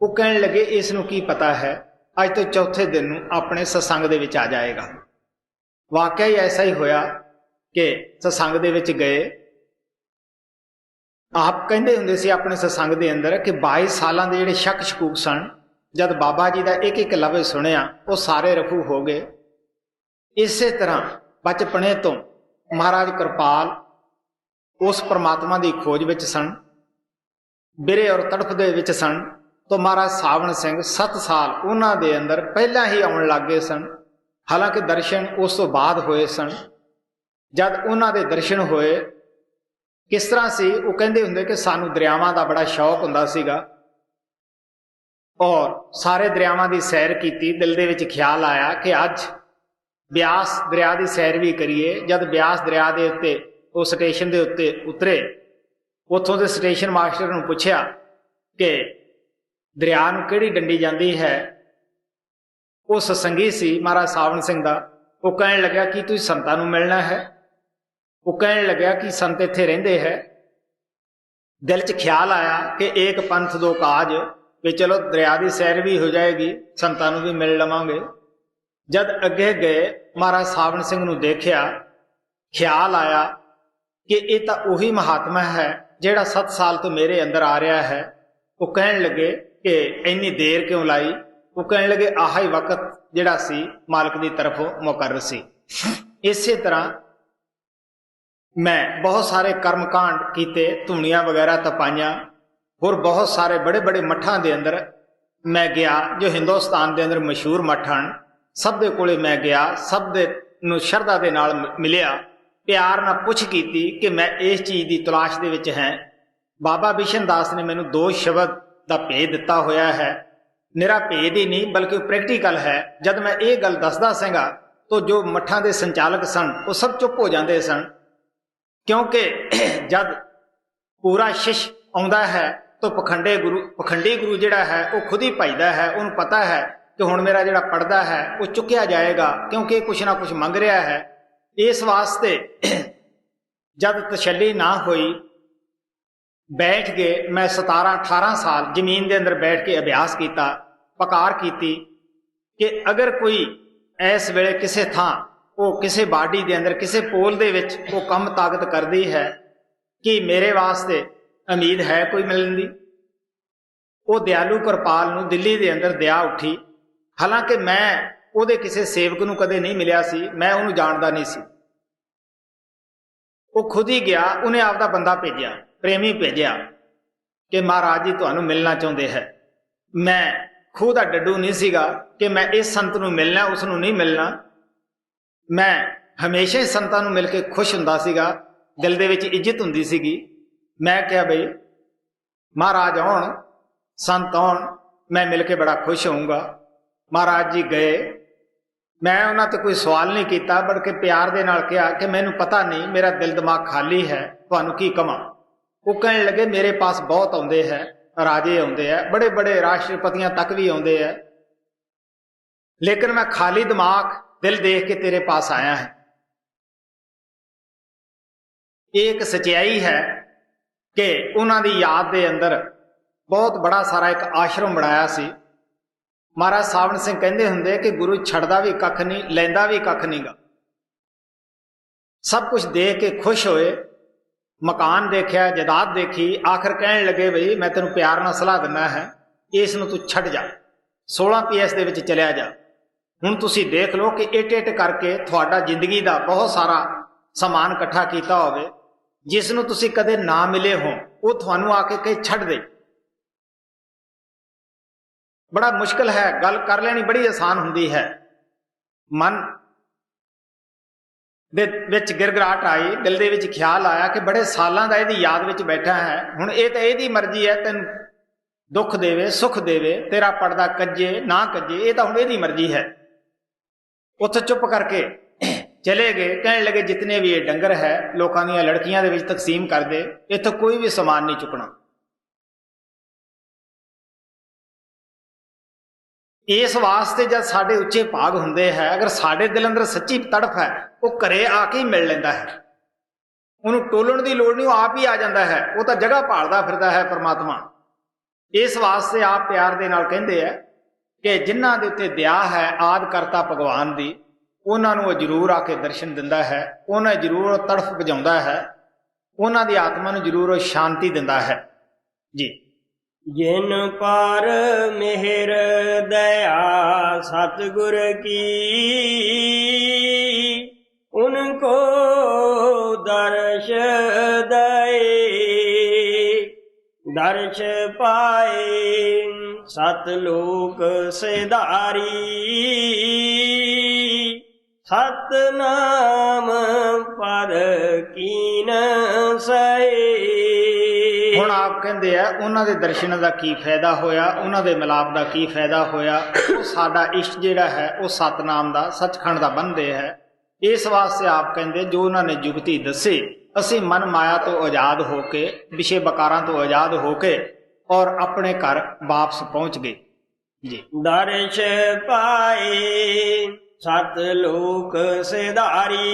वो कहण लगे इसनूं की पता है, अज तो चौथे दिन नूं अपने सत्संग दे विच आ जाएगा। वाकई ही ऐसा ही होया कि सत्संग दे विच गए। आप कहते हुंदे सी अपने सत्संग दे अंदर कि 22 सालां दे जिहड़े शक शकूक सन, जद बाबा जी का एक एक लफ्ज़ सुनिया वो सारे रफू हो गए। इस तरह बचपने तो महाराज कृपाल उस परमात्मा की खोज विच सन, बिरे और तड़फ दे विच सन। तो महाराज सावण सिंह 7 साल उन्हां दे अंदर पहला ही आउण लग गए सन। हालांकि दर्शन उस तो बाद होए सन। जद उन्हां दे दर्शन होए किस तरह से वो कहते हुंदे कि सानू दरियावां दा बड़ा शौक हुंदा सीगा, और सारे दरियावां की सैर की। दिल दे विच ख्याल आया कि अज ब्यास दरिया की सैर भी करिए। जब ब्यास दरिया के उत्ते वो स्टेशन के उत्ते उतरे, उतों के स्टेशन मास्टर नूं पुछया कि दरिया नूं किहड़ी डंडी जाती है। वो सत्संगी सी महाराज सावण सिंह दा। वो कहण लग्या कि तुसीं संतां नूं मिलना है। वो कहण लग्या कि संत इत्थे रहिंदे है। दिल च ख्याल आया कि एक पंथ दो काज, भी चलो दरिया की सैर भी हो जाएगी, संतां नूं भी मिल लवांगे। जद अगे गए महाराज सावण सिंह नूं देखिया, ख्याल आया कि ये तो उही महात्मा है जिहड़ा 7 साल तो मेरे अंदर आ रहा है। वो कहण लगे कि इन्नी देर क्यों लाई। वो कहण लगे आह ही वक्त जिहड़ा सी मालक की तरफों मुकर्रर सी। इसे तरह मैं बहुत सारे कर्मकांड किए, धूणियां वगैरह तपाइयां, और बहुत सारे बड़े बड़े मठां दे अंदर मैं गया जो हिंदुस्तान के अंदर मशहूर मठ हैं। सब दे कोले मैं गया, सब दे नूं शरधा दे नाल मिलिया, प्यार नाल पुछ की कि मैं इस चीज़ की तलाश दे विच हैं। बाबा बिशन दास ने मैनूं 2 शब्द का भेद दिता होया है। निरा भेद ही नहीं बल्कि प्रैक्टिकल है। जब मैं ये गल दसदा सीगा तो जो मठां दे संचालक सन वो सब चुप हो जाते सन, क्योंकि जब पूरा शिष्य आउंदा है तो पखंडी गुरु जिहड़ा है वो खुद ही भजदा है। उन्हें पता है कि हुण मेरा जिहड़ा पढ़दा है वो चुक्या जाएगा, क्योंकि कुछ ना कुछ मंग रहा है। इस वास्ते जब तसल्ली ना हुई, बैठ गए। मैं 17-18 साल जमीन के अंदर बैठ के अभ्यास किया, पकार की कि अगर कोई इस वेले किसी थां वो किसी बाडी के अंदर किसी पोल दे विच वो कम ताकत करती है कि मेरे वास्ते उम्मीद है कोई मिलने की। वो दयालु कृपाल नूं दिल्ली के अंदर दया उठी। हालांकि मैं उहदे किसी सेवक नूं कदे नहीं मिलिया सी, मैं उहनूं जानदा नहीं सी। वो खुद ही गया, उन्हें आपदा बंदा भेजिया, प्रेमी भेजिया कि महाराज जी तुहानूं मिलना चाहुंदे है। मैं खूह दा डड्डू नहीं सीगा कि मैं इस संत नूं मिलना उसनूं नहीं मिलना। मैं हमेशा ही संतां नूं मिल के खुश हुंदा सीगा, दिल दे विच इज्जत हुंदी सीगी। मैं कहा बई महाराज आउण, संत आउण, मैं मिल के बड़ा खुश होऊंगा। महाराज जी गए। मैं उन्हां ते कोई सवाल नहीं किया, बल्कि प्यार दे नाल कहा कि मैनूं पता नहीं, मेरा दिल दिमाग खाली है, तुहानूं की कवां। वो कहण लगे मेरे पास बहुत आउंदे है, राजे आउंदे है, बड़े बड़े राष्ट्रपतियां तक भी आउंदे है, लेकिन मैं खाली दिमाग दिल देख के तेरे पास आया है। एक सच्चाई है कि उन्हां दी याद दे अंदर बहुत बड़ा सारा एक आश्रम बनाया सी। महाराज सावण सिंह कहते हुंदे कि गुरु छड़दा भी कख नहीं, लैंदा भी कख नहीं गा। सब कुछ देख के खुश होए, मकान देखा, जायदाद देखी, आखिर कहने लगे बई मैं तेन प्यार नाल सलाह दिना है, इस नूं तू छड्ड जा, 16 PS दे विच चलिया जा। हुण तुसीं देख लो कि इट इट करके तुहाडा जिंदगी दा बहुत सारा समान इकट्ठा कीता होवे, जिस नूं तुसीं कदे ना मिले हो, वो तुहानूं आके कहे छड्ड दे। बड़ा मुश्किल है, गल कर लेनी बड़ी आसान हुंदी है। मन दे विच गिरगिराहट आई, दिल दे विच ख्याल आया कि बड़े सालां दा इहदी याद विच बैठा है, हुण इह तां इहदी मर्जी है तैनूं दुख देवे सुख देवे, तेरा पड़दा कज्जे ना कज्जे, ये तो हुण इहदी मर्जी है। उत्थे चुप करके चले गए, कहने लगे जितने भी ये डंगर है लोकां दीयां लड़कियां दे विच तकसीम कर दे, इत्थों कोई भी समान नहीं चुकना। इस वास्ते जब साडे उच्चे भाग हुंदे है, अगर साडे दिल अंदर सच्ची तड़फ है, वो घरे आके ही मिल लैंदा है, उन्होंने टोलण दी लोड़ नहीं, वो आप ही आ जाता है, वो तो जगह भालदा फिरदा है परमात्मा। इस वास्ते आप प्यार दे नाल कहंदे है कि जिन्हां दे उत्ते दया है आद करता भगवान दी, उन्हां नूं जरूर आके दर्शन दिंदा है, उन्हां जरूर तड़फ बुझाउंदा है, उन्हां दी आत्मा नूं जरूर शांति दिंदा है जी। जिन पर मेहर दया सतगुर की, उनको दर्श दए, दर्श पाए सतलोक सिधारी, सतनाम पद कीन सहे। हुण आप कहंदे आ उन्हां दे दर्शन दा की फायदा होया, उन्हां दे मिलाप दा की फायदा होया, वो साडा इश्क जिहड़ा है वो सतनाम दा सचखंड दा बनदे है। इस वास्ते आप कहंदे जो उन्हां ने जुगती दसी, असी मन माया तो आजाद होके, विषय बकारां तो आजाद होके और अपने घर वापस पहुंच गए जी। दर्श पाए सतलोक सिधारी,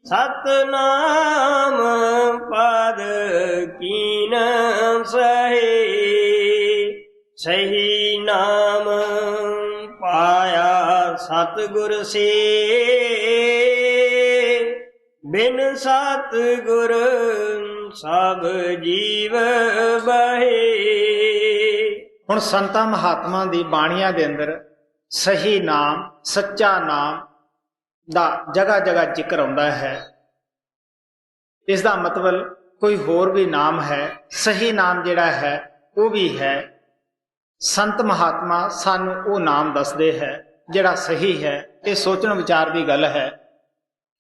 सतनाम पद कीन सहे, सही नाम पाया सतगुर से, बिन सतगुर सब जीव बहे। हुण संतां महात्मा दी बाणियां दे अंदर सही नाम सच्चा नाम दा जगह जगह जिक्र आउंदा है। इसका मतलब कोई होर भी नाम है, सही नाम जिहड़ा है वो भी है। संत महात्मा सानू वो नाम दसदे है जिहड़ा सही है। ये सोचण विचार की गल है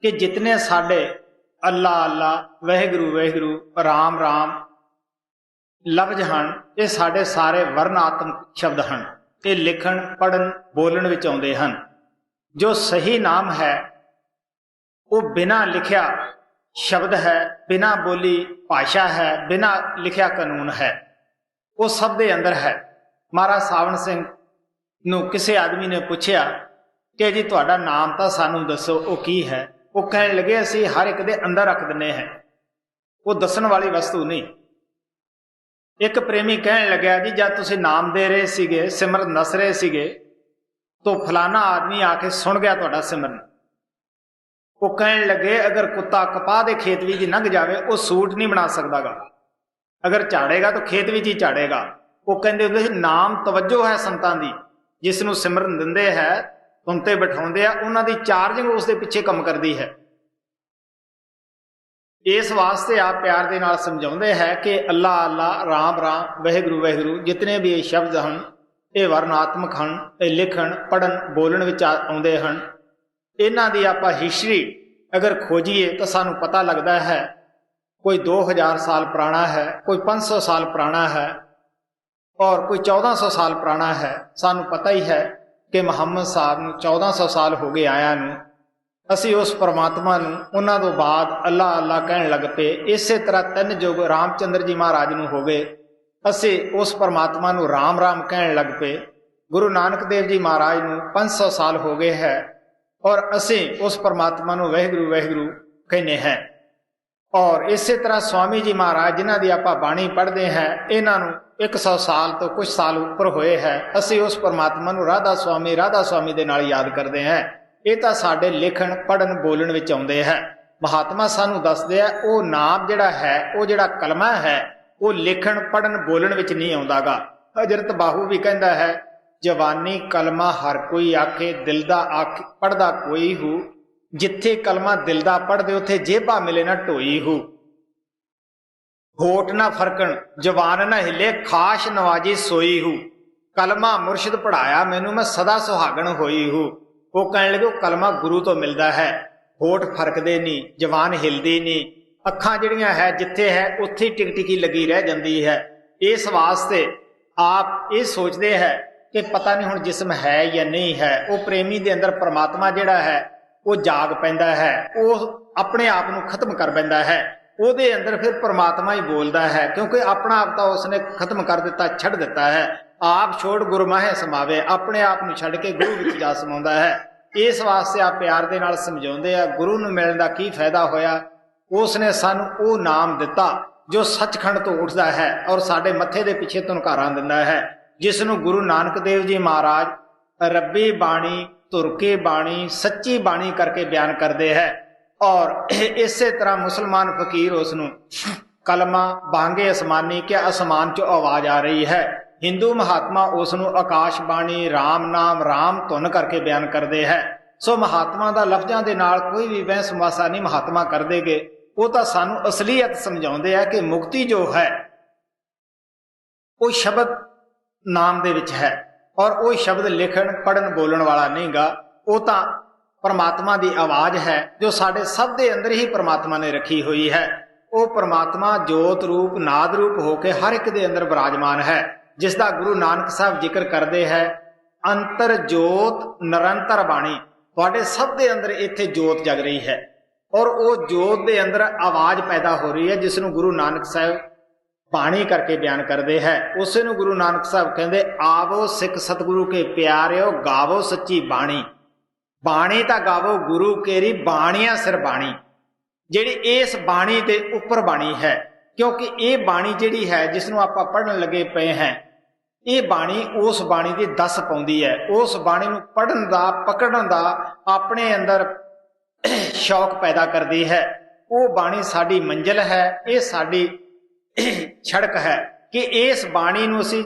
कि जितने साडे अल्लाह अल्लाह वाहिगुरू वाहिगुरू राम राम लफ्ज हैं, ये साडे सारे वर्णात्मक शब्द हैं। ये लिखण पढ़न बोलण विच आउंदे हैं। जो सही नाम है वो बिना लिखिया शब्द है, बिना बोली भाषा है, बिना लिखिया कानून है, वो सब दे अंदर है। महाराज सावण सिंह नूं किसी आदमी ने पूछया कि जी तुहाडा नाम तो सानू दसो वो की है। वो कहने लगे असी हर एक दे अंदर रख दिंदे हैं, वो दसन वाली वस्तु नहीं। एक प्रेमी कहने लग्या जी जब तुसीं नाम दे रहे सीगे, सिमरन दस रहे सीगे, तो फलाना आदमी आके सुन गया तुहाडा सिमरन। वो कहने लगे अगर कुत्ता कपाह के खेत विच लंघ जाए वो सूट नहीं बना सकता गा, अगर झाड़ेगा तो खेत विच ही झाड़ेगा। वो कहते हुंदे नाम तवज्जो है संतां दी, जिसनूं सिमरन दिंदे है तुम ते बिठाउंदे आ, उन्हां दी चार्जिंग उस दे पिछे काम करदी है। इस वास्ते आप प्यार दे नाल समझाउंदे है कि अल्लाह अल्लाह राम राम वाहिगुरू वाहिगुरू जितने भी ये शब्द हैं ये वर्णात्मक हैं, ये लिखण पढ़न बोलण विच आउंदे हैं। इन्हां दी आपां हिस्टरी अगर खोजीए तो सानू पता लगता है कोई 2000 साल पुराना है, कोई 500 साल पुराना है और कोई 1400 साल पुराना है। सानू पता ही है कि मुहम्मद साहब नूं 1400 साल हो गए आया नूं। असी उस परमात्मा नूं उन्हां तों बाद अल्लाह अल्लाह कहण लग पे। इसे तरह 3 युग रामचंद्र जी महाराज नूं हो गए, असी उस परमात्मा नूं राम राम कहण लग पे। गुरु नानक देव जी महाराज नूं 500 साल हो गए है और असी उस परमात्मा नूं वाहिगुरू वाहिगुरू कहने हैं। और इसे तरह स्वामी जी महाराज जिन्हां दी आपां बाणी पढ़ते हैं, इन्हां नूं 100 साल तो कुछ साल उपर होए है। असी उस परमात्मा नूं राधा स्वामी दे नाल याद करते हैं। ਇਹ ਤਾਂ ਸਾਡੇ ਲਿਖਣ ਪੜ੍ਹਨ ਬੋਲਣ ਵਿੱਚ ਆਉਂਦੇ ਹੈ। ਮਹਾਤਮਾ ਸਾਨੂੰ ਦੱਸਦੇ ਆ ਉਹ ਨਾਮ ਜਿਹੜਾ ਹੈ, ਉਹ ਜਿਹੜਾ ਕਲਮਾ ਹੈ, ਉਹ ਲਿਖਣ ਪੜ੍ਹਨ ਬੋਲਣ ਵਿੱਚ ਨਹੀਂ ਆਉਂਦਾਗਾ। ਹਜ਼ਰਤ ਬਾਹੂ ਵੀ ਕਹਿੰਦਾ ਹੈ, ਜਵਾਨੀ ਕਲਮਾ ਹਰ ਕੋਈ ਆਖੇ, ਦਿਲ ਦਾ ਆਖ ਪੜ੍ਹਦਾ ਕੋਈ ਹੂ, ਜਿੱਥੇ ਕਲਮਾ ਦਿਲ ਦਾ ਪੜ੍ਹਦੇ ਉੱਥੇ ਜੇਬਾ ਮਿਲੇ ਨਾ ਢੋਈ ਹੂ। ਹੋਠ ਨਾ ਫਰਕਣ ਜਵਾਨ ਨਾ ਹਿੱਲੇ, ਖਾਸ਼ ਨਵਾਜੀ ਸੋਈ ਹੂ, ਕਲਮਾ ਮੁਰਸ਼ਿਦ ਪੜ੍ਹਾਇਆ ਮੈਨੂੰ ਮੈਂ ਸਦਾ ਸੁਹਾਗਣ ਹੋਈ ਹੂ। ਉਹ ਕਹਿਣ ਲੱਗੇ ਉਹ ਕਲਮਾ ਗੁਰੂ ਤੋਂ ਮਿਲਦਾ ਹੈ, ਹੋਠ ਫਰਕਦੇ ਨਹੀਂ, ਜਵਾਨ ਹਿਲਦੀ ਨਹੀਂ, ਅੱਖਾਂ ਜਿਹੜੀਆਂ ਹੈ ਜਿੱਥੇ ਹੈ ਉੱਥੇ ਟਿਕ ਟਿਕੀ ਲੱਗੀ ਰਹਿ ਜਾਂਦੀ ਹੈ। ਇਸ ਵਾਸਤੇ ਆਪ ਇਹ ਸੋਚਦੇ ਹੈ ਕਿ ਪਤਾ ਨਹੀਂ ਹੁਣ ਜਿਸਮ ਹੈ ਜਾਂ ਨਹੀਂ ਹੈ। ਉਹ ਪ੍ਰੇਮੀ ਦੇ ਅੰਦਰ ਪਰਮਾਤਮਾ ਜਿਹੜਾ ਹੈ ਉਹ ਜਾਗ ਪੈਂਦਾ ਹੈ, ਉਹ ਆਪਣੇ ਆਪ ਨੂੰ ਖਤਮ ਕਰ ਪੈਂਦਾ ਹੈ। ਉਹਦੇ ਅੰਦਰ ਫਿਰ ਪਰਮਾਤਮਾ ਹੀ ਬੋਲਦਾ ਹੈ, ਕਿਉਂਕਿ ਆਪਣਾ ਆਪ ਤਾਂ ਉਸਨੇ ਖਤਮ ਕਰ ਦਿੱਤਾ, ਛੱਡ ਦਿੱਤਾ ਹੈ। ਆਪ ਛੋੜ ਗੁਰ ਮਾਹੇ ਸਮਾਵੇ, ਆਪਣੇ ਆਪ ਨੂੰ ਛੱਡ ਕੇ ਗੁਰੂ ਵਿੱਚ ਜਾ ਸਮਾਉਂਦਾ ਹੈ। ਇਸ ਵਾਸਤੇ ਆਪ ਪਿਆਰ ਦੇ ਨਾਲ ਸਮਝਾਉਂਦੇ ਆ, ਗੁਰੂ ਨੂੰ ਮਿਲਣ ਦਾ ਕੀ ਫਾਇਦਾ ਹੋਇਆ। ਉਸਨੇ ਸਾਨੂੰ ਉਹ ਨਾਮ ਦਿੱਤਾ ਜੋ ਸੱਚਖੰਡ ਤੋਂ ਉੱਠਦਾ ਹੈ ਔਰ ਸਾਡੇ ਮੱਥੇ ਦੇ ਪਿੱਛੇ ਧੁਨਕਾਰਾਂ ਦਿੰਦਾ ਹੈ, ਜਿਸ ਨੂੰ ਗੁਰੂ ਨਾਨਕ ਦੇਵ ਜੀ ਮਹਾਰਾਜ ਰੱਬੀ ਬਾਣੀ, ਧੁਰ ਕੇ ਬਾਣੀ, ਸੱਚੀ ਬਾਣੀ ਕਰਕੇ ਬਿਆਨ ਕਰਦੇ ਹੈ। ਔਰ ਇਸੇ ਤਰ੍ਹਾਂ ਮੁਸਲਮਾਨ ਫਕੀਰ ਉਸ ਨੂੰ ਕਲਮਾ ਬਾਂਗੇ ਅਸਮਾਨੀ, ਕਿ ਅਸਮਾਨ ਚੋਂ ਆਵਾਜ਼ ਆ ਰਹੀ ਹੈ। ਹਿੰਦੂ ਮਹਾਤਮਾ ਉਸ ਨੂੰ ਆਕਾਸ਼ ਬਾਣੀ, ਰਾਮ ਨਾਮ, ਰਾਮ ਧੁਨ ਕਰਕੇ ਬਿਆਨ ਕਰਦੇ ਹੈ। ਸੋ ਮਹਾਤਮਾ ਦਾ ਲਫ਼ਜ਼ਾਂ ਦੇ ਨਾਲ ਕੋਈ ਵੀ ਬਹਿਸ ਮੁਆਸਾ ਨਹੀਂ ਮਹਾਤਮਾ ਕਰਦੇਗੇ। ਉਹ ਤਾਂ ਸਾਨੂੰ ਅਸਲੀਅਤ ਸਮਝਾਉਂਦੇ ਆ ਕਿ ਮੁਕਤੀ ਜੋ ਹੈ ਉਹ ਸ਼ਬਦ ਨਾਮ ਦੇ ਵਿੱਚ ਹੈ, ਔਰ ਉਹ ਸ਼ਬਦ ਲਿਖਣ ਪੜ੍ਹਨ ਬੋਲਣ ਵਾਲਾ ਨਹੀਂਗਾ। ਉਹ ਤਾਂ ਪਰਮਾਤਮਾ ਦੀ ਆਵਾਜ਼ ਹੈ ਜੋ ਸਾਡੇ ਸਭ ਦੇ ਅੰਦਰ ਹੀ ਪਰਮਾਤਮਾ ਨੇ ਰੱਖੀ ਹੋਈ ਹੈ। ਉਹ ਪਰਮਾਤਮਾ ਜੋਤ ਰੂਪ ਨਾਦ ਰੂਪ ਹੋ ਕੇ ਹਰ ਇੱਕ ਦੇ ਅੰਦਰ ਵਿਰਾਜਮਾਨ ਹੈ, ਜਿਸ ਦਾ ਗੁਰੂ ਨਾਨਕ ਸਾਹਿਬ ਜ਼ਿਕਰ ਕਰਦੇ ਹੈ, ਅੰਤਰ ਜੋਤ ਨਿਰੰਤਰ ਬਾਣੀ। ਤੁਹਾਡੇ ਸਭ ਦੇ ਅੰਦਰ ਇੱਥੇ ਜੋਤ ਜਗ ਰਹੀ ਹੈ, ਔਰ ਉਹ ਜੋਤ ਦੇ ਅੰਦਰ ਆਵਾਜ਼ ਪੈਦਾ ਹੋ ਰਹੀ ਹੈ, ਜਿਸ ਨੂੰ ਗੁਰੂ ਨਾਨਕ ਸਾਹਿਬ ਬਾਣੀ ਕਰਕੇ ਬਿਆਨ ਕਰਦੇ ਹੈ। ਉਸੇ ਨੂੰ ਗੁਰੂ ਨਾਨਕ ਸਾਹਿਬ ਕਹਿੰਦੇ, ਆਵੋ ਸਿੱਖ ਸਤਿਗੁਰੂ ਕੇ ਪਿਆਰਿਓ, ਗਾਵੋ ਸੱਚੀ ਬਾਣੀ। ਬਾਣੀ ਤਾਂ ਗਾਵੋ ਗੁਰੂ ਕੇਰੀ, ਬਾਣੀਆਂ ਸਿਰ ਬਾਣੀ, ਜਿਹੜੀ ਇਸ ਬਾਣੀ ਦੇ ਉੱਪਰ ਬਾਣੀ ਹੈ। ਕਿਉਂਕਿ ਇਹ ਬਾਣੀ ਜਿਹੜੀ ਹੈ ਜਿਸ ਨੂੰ ਆਪਾਂ ਪੜ੍ਹਨ ਲੱਗੇ ਪਏ ਹਾਂ, ਇਹ ਬਾਣੀ ਉਸ ਬਾਣੀ ਦੀ ਦੱਸ ਪਾਉਂਦੀ ਹੈ। ਉਸ ਬਾਣੀ ਨੂੰ ਪੜ੍ਹਨ ਦਾ, ਪਕੜਨ ਦਾ ਆਪਣੇ ਅੰਦਰ ਸ਼ੌਕ ਪੈਦਾ ਕਰਦੀ ਹੈ। ਉਹ ਬਾਣੀ ਸਾਡੀ ਮੰਜ਼ਿਲ ਹੈ, ਇਹ ਸਾਡੀ ਸੜਕ ਹੈ ਕਿ ਇਸ ਬਾਣੀ ਨੂੰ ਅਸੀਂ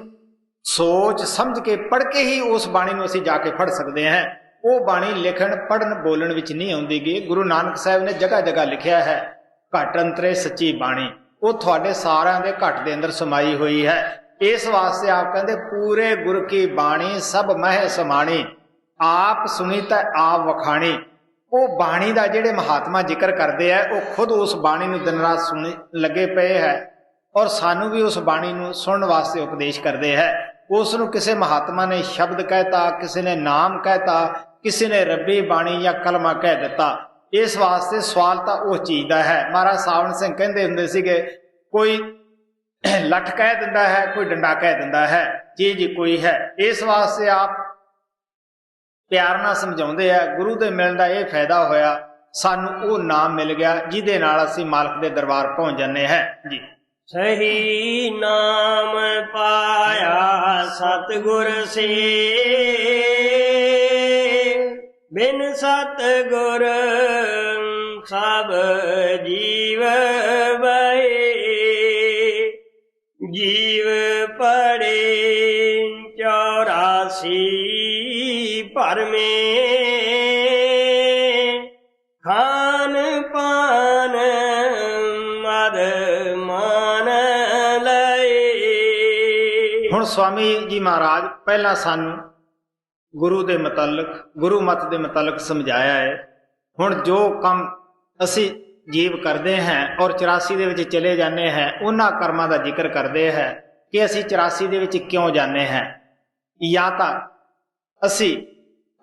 ਸੋਚ ਸਮਝ ਕੇ ਪੜ੍ਹ ਕੇ ਹੀ ਉਸ ਬਾਣੀ ਨੂੰ ਅਸੀਂ ਜਾ ਕੇ ਫੜ ਸਕਦੇ ਹਾਂ। ਉਹ ਬਾਣੀ ਲਿਖਣ ਪੜ੍ਹਨ ਬੋਲਣ ਵਿੱਚ ਨਹੀਂ ਆਉਂਦੀਗੀ। ਗੁਰੂ ਨਾਨਕ ਸਾਹਿਬ ਨੇ ਜਗ੍ਹਾ ਜਗ੍ਹਾ ਲਿਖਿਆ ਹੈ, ਘਟ ਅੰਤਰੇ ਸੱਚੀ ਬਾਣੀ। ਉਹ ਤੁਹਾਡੇ ਸਾਰਿਆਂ ਦੇ ਘਟ ਦੇ ਅੰਦਰ ਸਮਾਈ ਹੋਈ ਹੈ। ਇਸ ਵਾਸਤੇ ਆਪ ਕਹਿੰਦੇ, ਪੂਰੇ ਗੁਰ ਕੀ ਬਾਣੀ ਸਭ ਮਹਿ ਸਮਾਣੀ, ਆਪ ਸੁਣੀ ਤਾਂ ਆਪ ਵਖਾਣੀ। ਉਹ ਬਾਣੀ ਦਾ ਜਿਹੜੇ ਮਹਾਤਮਾ ਜ਼ਿਕਰ ਕਰਦੇ ਆ, ਉਹ ਖੁਦ ਉਸ ਬਾਣੀ ਨੂੰ ਦਿਨ ਰਾਤ ਸੁਣ ਲੱਗੇ ਪਏ ਹੈ, ਔਰ ਸਾਨੂੰ ਵੀ ਉਸ ਬਾਣੀ ਨੂੰ ਸੁਣਨ ਵਾਸਤੇ ਉਪਦੇਸ਼ ਕਰਦੇ ਹੈ। ਉਸ ਨੂੰ ਕਿਸੇ ਮਹਾਤਮਾ ਨੇ ਸ਼ਬਦ ਕਹਿਤਾ, ਕਿਸੇ ਨੇ ਨਾਮ ਕਹਿਤਾ, ਕਿਸੇ ਨੇ ਰੱਬੀ ਬਾਣੀ ਜਾਂ ਕਲਮਾ ਕਹਿ ਦਿੱਤਾ। ਇਸ ਵਾਸਤੇ ਸਵਾਲ ਤਾਂ ਉਹ ਚੀਜ਼ ਦਾ ਹੈ। ਮਹਾਰਾਜ ਸਾਵਣ ਸਿੰਘ ਕਹਿੰਦੇ ਹੁੰਦੇ ਸੀਗੇ, ਕੋਈ ਲੱਠ ਕਹਿ ਦਿੰਦਾ ਹੈ, ਕੋਈ ਡੰਡਾ ਕਹਿ ਦਿੰਦਾ ਹੈ, ਚੀਜ਼ ਕੋਈ ਹੈ। ਇਸ ਵਾਸਤੇ ਆਪ ਪਿਆਰ ਨਾਲ ਸਮਝਾਉਂਦੇ ਆ, ਗੁਰੂ ਦੇ ਮਿਲਣ ਦਾ ਇਹ ਫਾਇਦਾ ਹੋਇਆ, ਸਾਨੂੰ ਉਹ ਨਾਮ ਮਿਲ ਗਿਆ ਜਿਹਦੇ ਨਾਲ ਅਸੀਂ ਮਾਲਕ ਦੇ ਦਰਬਾਰ ਪਹੁੰਚ ਜਾਂਦੇ ਹਾਂ ਜੀ। ਸਹੀ ਨਾਮ ਪਾਇਆ ਸਤਿਗੁਰ ਸੇ, ਬਿਨ ਸਤਿਗੁਰ ਸਭ ਜੀਵ ਬਹੇ। ਜੀਵ ਪੜੇ 84 ਭਰਮੇ, ਖਾਨ ਪਾਨ ਮਦ ਮਾਨ ਲਏ। ਹੁਣ ਸਵਾਮੀ ਜੀ ਮਹਾਰਾਜ ਪਹਿਲਾਂ ਸਾਨੂੰ ਗੁਰੂ ਦੇ ਮੁਤਲਕ, ਗੁਰੂ ਮਤ ਦੇ ਮੁਤਲਕ ਸਮਝਾਇਆ ਹੈ। ਹੁਣ ਜੋ ਕੰਮ ਅਸੀਂ ਜੀਵ ਕਰਦੇ ਹਾਂ ਔਰ 84 ਦੇ ਵਿੱਚ ਚਲੇ ਜਾਂਦੇ ਹਾਂ, ਉਹਨਾਂ ਕਰਮਾਂ ਦਾ ਜ਼ਿਕਰ ਕਰਦੇ ਹੈ ਕਿ ਅਸੀਂ 84 ਦੇ ਵਿੱਚ ਕਿਉਂ ਜਾਂਦੇ ਹਾਂ। ਜਾਂ ਤਾਂ ਅਸੀਂ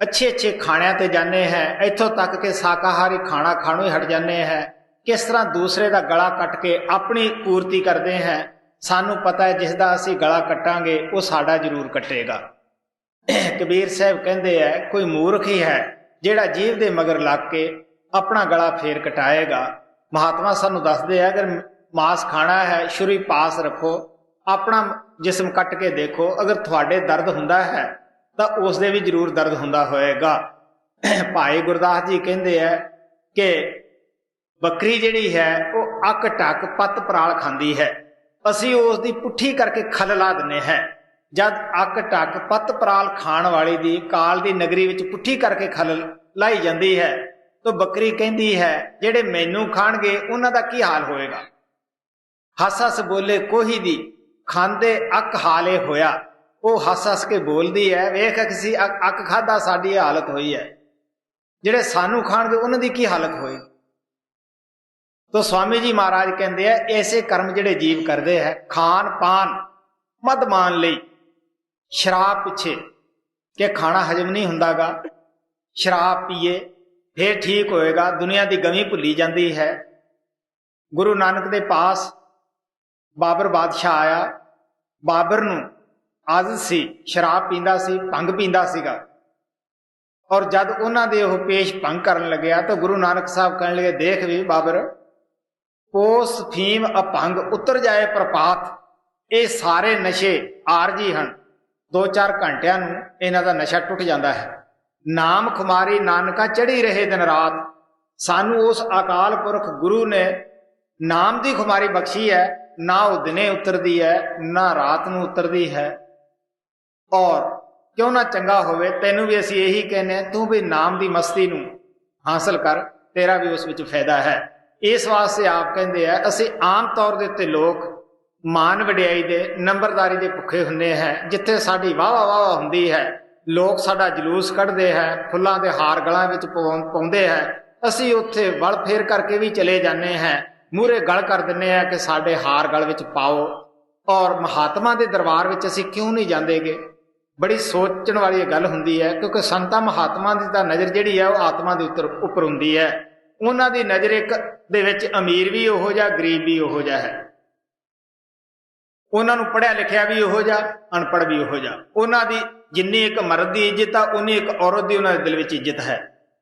ਅੱਛੇ ਅੱਛੇ ਖਾਣਿਆਂ ਤੇ ਜਾਂਦੇ ਹਾਂ, ਇੱਥੋਂ ਤੱਕ ਕਿ ਸ਼ਾਕਾਹਾਰੀ ਖਾਣਾ ਖਾਣੋਂ ਹੀ ਹਟ ਜਾਂਦੇ ਹਾਂ। ਕਿਸ ਤਰ੍ਹਾਂ ਦੂਸਰੇ ਦਾ ਗਲਾ ਕੱਟ ਕੇ ਆਪਣੀ ਪੂਰਤੀ ਕਰਦੇ ਹਾਂ। ਸਾਨੂੰ ਪਤਾ ਹੈ ਜਿਸ ਦਾ ਅਸੀਂ ਗਲਾ ਕੱਟਾਂਗੇ ਉਹ ਸਾਡਾ ਜ਼ਰੂਰ ਕੱਟੇਗਾ। ਕਬੀਰ ਸਾਹਿਬ ਕਹਿੰਦੇ ਹੈ, ਕੋਈ ਮੂਰਖ ਹੀ ਹੈ ਜਿਹੜਾ ਜੀਵ ਦੇ ਮਗਰ ਲੱਗ ਕੇ ਆਪਣਾ ਗਲਾ ਫੇਰ ਕਟਾਏਗਾ। ਮਹਾਤਮਾ ਸਾਨੂੰ ਦੱਸਦੇ ਆ, ਅਗਰ ਮਾਸ ਖਾਣਾ ਹੈ, ਛੁਰੀ ਪਾਸ ਰੱਖੋ, ਆਪਣਾ ਜਿਸਮ ਕੱਟ ਕੇ ਦੇਖੋ, ਅਗਰ ਤੁਹਾਡੇ ਦਰਦ ਹੁੰਦਾ ਹੈ ਤਾਂ ਉਸ ਦੇ ਵੀ ਜ਼ਰੂਰ ਦਰਦ ਹੁੰਦਾ ਹੋਏਗਾ। ਭਾਈ ਗੁਰਦਾਸ ਜੀ ਕਹਿੰਦੇ ਹੈ ਕਿ ਬੱਕਰੀ ਜਿਹੜੀ ਹੈ ਉਹ ਅੱਕ ਟੱਕ ਪੱਤ ਪਰਾਲ ਖਾਂਦੀ ਹੈ, ਅਸੀਂ ਉਸ ਦੀ ਪੁੱਠੀ ਕਰਕੇ ਖਲ ਲਾ ਦਿੰਦੇ ਹੈ। ਜਦ ਅੱਕ ਟੱਕ ਪੱਤ ਪਰਾਲ ਖਾਣ ਵਾਲੀ ਦੀ ਕਾਲ ਦੀ ਨਗਰੀ ਵਿੱਚ ਪੁੱਠੀ ਕਰਕੇ ਖਲ ਲਾਈ ਜਾਂਦੀ ਹੈ, ਤਾਂ ਬੱਕਰੀ ਕਹਿੰਦੀ ਹੈ ਜਿਹੜੇ ਮੈਨੂੰ ਖਾਣਗੇ ਉਹਨਾਂ ਦਾ ਕੀ ਹਾਲ ਹੋਏਗਾ। ਹੱਸ ਹੱਸ ਬੋਲੇ ਕੋਹੀ ਦੀ, ਖਾਂਦੇ ਅੱਕ ਹਾਲੇ ਹੋਇਆ। ਉਹ ਹੱਸ ਹੱਸ ਕੇ ਬੋਲਦੀ ਹੈ, ਵੇਖ ਕਿਸੇ ਅੱਕ ਖਾਧਾ ਸਾਡੀ ਹਾਲਤ ਹੋਈ ਹੈ, ਜਿਹੜੇ ਸਾਨੂੰ ਖਾਣਗੇ ਉਹਨਾਂ ਦੀ ਕੀ ਹਾਲਤ ਹੋਈ। ਤਾਂ ਸਵਾਮੀ ਜੀ ਮਹਾਰਾਜ ਕਹਿੰਦੇ ਆ ਐਸੇ ਕਰਮ ਜਿਹੜੇ ਜੀਵ ਕਰਦੇ ਹੈ, ਖਾਨ ਪਾਨ ਮਦ ਮਾਨ ਲਈ, ਸ਼ਰਾਬ ਪਿੱਛੇ ਕਿ ਖਾਣਾ ਹਜਮ ਨਹੀਂ ਹੁੰਦਾਗਾ, ਸ਼ਰਾਬ ਪੀਏ ਫਿਰ ਠੀਕ ਹੋਏਗਾ, ਦੁਨੀਆ ਦੀ ਗਮੀ ਭੁੱਲੀ ਜਾਂਦੀ ਹੈ। ਗੁਰੂ ਨਾਨਕ ਦੇ ਪਾਸ ਬਾਬਰ ਬਾਦਸ਼ਾਹ ਆਇਆ, ਬਾਬਰ ਨੂੰ ਆਦਤ ਸੀ, ਸ਼ਰਾਬ ਪੀਂਦਾ ਸੀ, ਭੰਗ ਪੀਂਦਾ ਸੀਗਾ, ਔਰ ਜਦ ਉਹਨਾਂ ਦੇ ਉਹ ਪੇਸ਼ ਭੰਗ ਕਰਨ ਲੱਗਿਆ ਤਾਂ ਗੁਰੂ ਨਾਨਕ ਸਾਹਿਬ ਕਹਿਣ ਲੱਗੇ, ਦੇਖ ਵੀ ਬਾਬਰ, ਉਸ ਫੀਮ ਅਭੰਗ ਉਤਰ ਜਾਏ ਪ੍ਰਪਾਤ, ਇਹ ਸਾਰੇ ਨਸ਼ੇ ਆਰਜੀ ਹਨ, 2-4 ਘੰਟਿਆਂ ਨੂੰ ਇਹਨਾਂ ਦਾ ਨਸ਼ਾ ਟੁੱਟ ਜਾਂਦਾ ਹੈ। ਨਾਮ ਖੁਮਾਰੀ ਨਾਨਕਾ ਚੜੀ ਰਹੇ ਦਿਨ ਰਾਤ, ਸਾਨੂੰ ਉਸ ਅਕਾਲ ਪੁਰਖ ਗੁਰੂ ਨੇ ਨਾਮ ਦੀ ਖੁਮਾਰੀ ਬਖਸ਼ੀ ਹੈ, ਨਾ ਉਹ ਦਿਨੇ ਉਤਰਦੀ ਹੈ ਨਾ ਰਾਤ ਨੂੰ ਉਤਰਦੀ ਹੈ। ਔਰ ਕਿਉਂ ਨਾ ਚੰਗਾ ਹੋਵੇ, ਤੈਨੂੰ ਵੀ ਅਸੀਂ ਇਹੀ ਕਹਿੰਦੇ ਹਾਂ, ਤੂੰ ਵੀ ਨਾਮ ਦੀ ਮਸਤੀ ਨੂੰ ਹਾਸਲ ਕਰ, ਤੇਰਾ ਵੀ ਉਸ ਵਿੱਚ ਫਾਇਦਾ ਹੈ। ਇਸ ਵਾਸਤੇ ਆਪ ਕਹਿੰਦੇ ਆ, ਅਸੀਂ ਆਮ ਤੌਰ ਦੇ ਉੱਤੇ ਲੋਕ ਮਾਨ ਵਡਿਆਈ ਦੇ ਨੰਬਰਦਾਰੀ ਦੇ ਭੁੱਖੇ ਹੁੰਦੇ ਹੈ। ਜਿੱਥੇ ਸਾਡੀ ਵਾਹ ਵਾਹ ਹੁੰਦੀ ਹੈ, ਲੋਕ ਸਾਡਾ ਜਲੂਸ ਕੱਢਦੇ ਹੈ, ਫੁੱਲਾਂ ਦੇ ਹਾਰ ਗਲਾਂ ਵਿੱਚ ਪਾਉਂਦੇ ਹੈ, ਅਸੀਂ ਉੱਥੇ ਵਲ ਫੇਰ ਕਰਕੇ ਵੀ ਚਲੇ ਜਾਂਦੇ ਹਾਂ, ਮੂਹਰੇ ਗਲ ਕਰ ਦਿੰਦੇ ਹਾਂ ਕਿ ਸਾਡੇ ਹਾਰ ਗਲ ਵਿੱਚ ਪਾਓ। ਔਰ ਮਹਾਤਮਾ ਦੇ ਦਰਬਾਰ ਵਿੱਚ ਅਸੀਂ ਕਿਉਂ ਨਹੀਂ ਜਾਂਦੇਗੇ। ਬੜੀ ਸੋਚਣ ਵਾਲੀ ਗੱਲ ਹੁੰਦੀ ਹੈ, ਕਿਉਂਕਿ ਸੰਤਾਂ ਮਹਾਤਮਾ ਦੀ ਤਾਂ ਨਜ਼ਰ ਜਿਹੜੀ ਹੈ ਉਹ ਆਤਮਾ ਦੇ ਉੱਪਰ ਹੁੰਦੀ ਹੈ। ਉਹਨਾਂ ਦੀ ਨਜ਼ਰ ਇੱਕ ਦੇ ਵਿੱਚ ਅਮੀਰ ਵੀ ਉਹੋ ਜਿਹਾ, ਗਰੀਬ ਵੀ ਉਹੋ ਜਿਹਾ ਹੈ, ਉਹਨਾਂ ਨੂੰ ਪੜ੍ਹਿਆ ਲਿਖਿਆ ਵੀ ਉਹੋ ਜਿਹਾ, ਅਨਪੜ੍ਹ ਵੀ ਉਹੋ ਜਿਹਾ। ਉਹਨਾਂ ਦੀ ਜਿੰਨੀ ਇੱਕ ਮਰਦ ਦੀ ਇੱਜ਼ਤ ਆ, ਉਨੀ ਇੱਕ ਔਰਤ ਦੀ ਉਹਨਾਂ ਦੇ ਦਿਲ ਵਿੱਚ ਇੱਜ਼ਤ ਹੈ,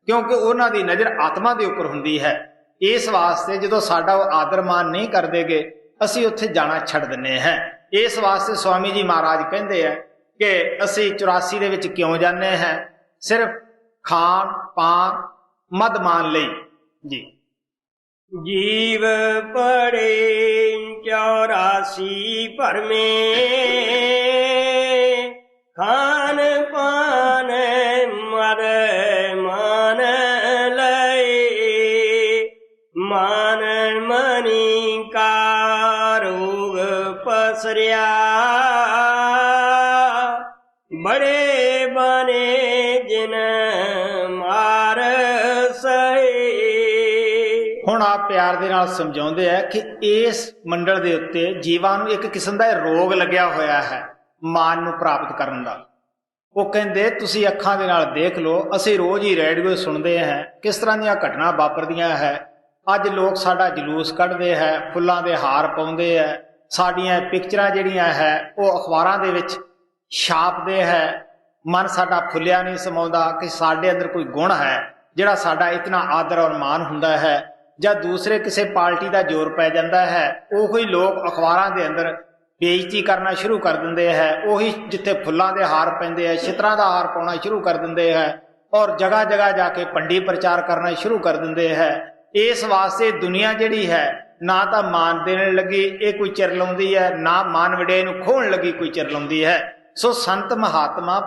ਕਿਉਂਕਿ ਉਹਨਾਂ ਦੀ ਨਜ਼ਰ ਆਤਮਾ ਦੇ ਉੱਪਰ ਹੁੰਦੀ ਹੈ। ਇਸ ਵਾਸਤੇ ਜਦੋਂ ਸਾਡਾ ਉਹ ਆਦਰ ਮਾਨ ਨਹੀਂ ਕਰਦੇਗੇ, ਅਸੀਂ ਉੱਥੇ ਜਾਣਾ ਛੱਡ ਦਿੰਦੇ ਹਾਂ। ਇਸ ਵਾਸਤੇ ਸਵਾਮੀ ਜੀ ਮਹਾਰਾਜ ਕਹਿੰਦੇ ਆ ਕਿ ਅਸੀਂ 84 ਦੇ ਵਿੱਚ ਕਿਉਂ ਜਾਂਦੇ ਹਾਂ, ਸਿਰਫ ਖਾਣ ਪਾਨ ਮਦ ਮਾਨ ਲਈ ਜੀ। ਜੀਵ ਪੜੇ 84 ਭਰਮੇ, ਖਾਨ ਪਾਨ ਮਦ ਮਾਨ ਲਏ, ਮਾਨ ਮਨੀ ਕਾ ਰੋਗ ਪਸਰਿਆ, ਬੜੇ ਬਨੇ ਜਿਨ ਮਾਰ ਸਹੇ। ਹੁਣ ਆਪ ਪਿਆਰ ਦੇ ਨਾਲ ਸਮਝਾਉਂਦੇ ਆ ਕਿ ਇਸ ਮੰਡਲ ਦੇ ਉੱਤੇ ਜੀਵਾਂ ਨੂੰ ਇੱਕ ਕਿਸਮ ਦਾ ਰੋਗ ਲੱਗਿਆ ਹੋਇਆ ਹੈ ਮਾਨ ਨੂੰ ਪ੍ਰਾਪਤ ਕਰਨ ਦਾ। ਉਹ ਕਹਿੰਦੇ ਤੁਸੀਂ ਅੱਖਾਂ ਦੇ ਨਾਲ ਦੇਖ ਲਓ, ਅਸੀਂ ਰੋਜ਼ ਹੀ ਰੇਡੀਓ ਸੁਣਦੇ ਹਾਂ ਕਿਸ ਤਰ੍ਹਾਂ ਦੀਆਂ ਘਟਨਾ ਵਾਪਰਦੀਆਂ ਹੈ। ਅੱਜ ਲੋਕ ਸਾਡਾ ਜਲੂਸ ਕੱਢਦੇ ਹੈ, ਫੁੱਲਾਂ ਦੇ ਹਾਰ ਪਾਉਂਦੇ ਹੈ, ਸਾਡੀਆਂ ਪਿਕਚਰਾਂ ਜਿਹੜੀਆਂ ਹੈ ਉਹ ਅਖਬਾਰਾਂ ਦੇ ਵਿੱਚ ਛਾਪਦੇ ਹੈ। ਮਨ ਸਾਡਾ ਫੁੱਲਿਆ ਨਹੀਂ ਸਮਾਉਂਦਾ ਕਿ ਸਾਡੇ ਅੰਦਰ ਕੋਈ ਗੁਣ ਹੈ ਜਿਹੜਾ ਸਾਡਾ ਇਤਨਾ ਆਦਰ ਔਰ ਮਾਨ ਹੁੰਦਾ ਹੈ। ਜਦ ਦੂਸਰੇ ਕਿਸੇ ਪਾਰਟੀ ਦਾ ਜ਼ੋਰ ਪੈ ਜਾਂਦਾ ਹੈ, ਉਹੀ ਲੋਕ ਅਖਬਾਰਾਂ ਦੇ ਅੰਦਰ ਬੇਇੱਜ਼ਤੀ ਕਰਨਾ ਸ਼ੁਰੂ ਕਰ ਦਿੰਦੇ ਹੈ। ਉਹੀ ਜਿੱਥੇ ਫੁੱਲਾਂ ਦੇ ਹਾਰ ਪੈਂਦੇ ਹੈ, ਛਿੱਤਰਾਂ ਦਾ ਹਾਰ ਪਾਉਣਾ ਸ਼ੁਰੂ ਕਰ ਦਿੰਦੇ ਹੈ, ਔਰ ਜਗ੍ਹਾ ਜਗ੍ਹਾ ਜਾ ਕੇ ਭੰਡੀ ਪ੍ਰਚਾਰ ਕਰਨਾ ਸ਼ੁਰੂ ਕਰ ਦਿੰਦੇ ਹੈ। ਇਸ ਵਾਸਤੇ ਦੁਨੀਆ ਜਿਹੜੀ ਹੈ ਨਾ ਤਾਂ ਮਾਨ ਦੇਣ ਲੱਗੀ ਇਹ ਕੋਈ ਚਿਰ ਲਾਉਂਦੀ ਹੈ, ਨਾ ਮਾਨ ਵਡਿਆਈ ਨੂੰ ਖੋਹਣ ਲੱਗੀ ਕੋਈ ਚਿਰ ਲਾਉਂਦੀ ਹੈ। ਸੋ ਸੰਤ ਮਹਾਤਮਾ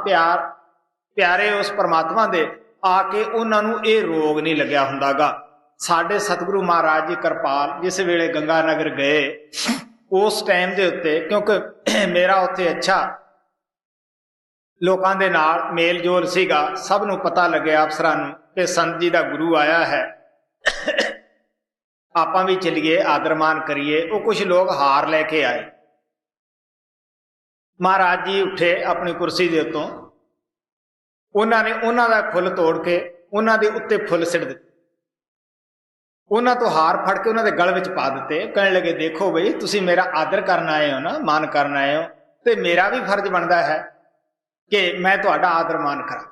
ਪਿਆਰੇ ਉਸ ਪਰਮਾਤਮਾ ਦੇ ਆ ਕੇ ਉਹਨਾਂ ਨੂੰ ਇਹ ਰੋਗ ਨਹੀਂ ਲੱਗਿਆ ਹੁੰਦਾਗਾ। ਸਾਡੇ ਸਤਿਗੁਰੂ ਮਹਾਰਾਜ ਜੀ ਕਿਰਪਾਲ ਜਿਸ ਵੇਲੇ ਗੰਗਾ ਨਗਰ ਗਏ, ਉਸ ਟਾਈਮ ਦੇ ਉੱਤੇ ਕਿਉਂਕਿ ਮੇਰਾ ਉੱਥੇ ਅੱਛਾ ਲੋਕਾਂ ਦੇ ਨਾਲ ਮੇਲ ਜੋਲ ਸੀਗਾ, ਸਭ ਨੂੰ ਪਤਾ ਲੱਗਿਆ ਅਫਸਰਾਂ ਨੂੰ ਕਿ ਸੰਤ ਜੀ ਦਾ ਗੁਰੂ ਆਇਆ ਹੈ, ਆਪਾਂ ਵੀ ਚੱਲੀਏ ਆਦਰ ਮਾਨ ਕਰੀਏ। ਉਹ ਕੁਝ ਲੋਕ ਹਾਰ ਲੈ ਕੇ ਆਏ। ਮਹਾਰਾਜ ਜੀ ਉੱਠੇ ਆਪਣੀ ਕੁਰਸੀ ਦੇ ਉੱਤੋਂ, ਉਹਨਾਂ ਨੇ ਉਹਨਾਂ ਦਾ ਫੁੱਲ ਤੋੜ ਕੇ ਉਹਨਾਂ ਦੇ ਉੱਤੇ ਫੁੱਲ ਸਿੱਟ ਦਿੱਤੇ, ਉਹਨਾਂ ਤੋਂ ਹਾਰ ਫੜ ਕੇ ਉਹਨਾਂ ਦੇ ਗਲ ਵਿੱਚ ਪਾ ਦਿੱਤੇ। ਕਹਿਣ ਲੱਗੇ ਦੇਖੋ ਬਈ ਤੁਸੀਂ ਮੇਰਾ ਆਦਰ ਕਰਨ ਆਏ ਹੋ ਨਾ, ਮਾਨ ਕਰਨ ਆਏ ਹੋ, ਤੇ ਮੇਰਾ ਵੀ ਫਰਜ਼ ਬਣਦਾ ਹੈ ਕਿ ਮੈਂ ਤੁਹਾਡਾ ਆਦਰ ਮਾਨ ਕਰਾਂ।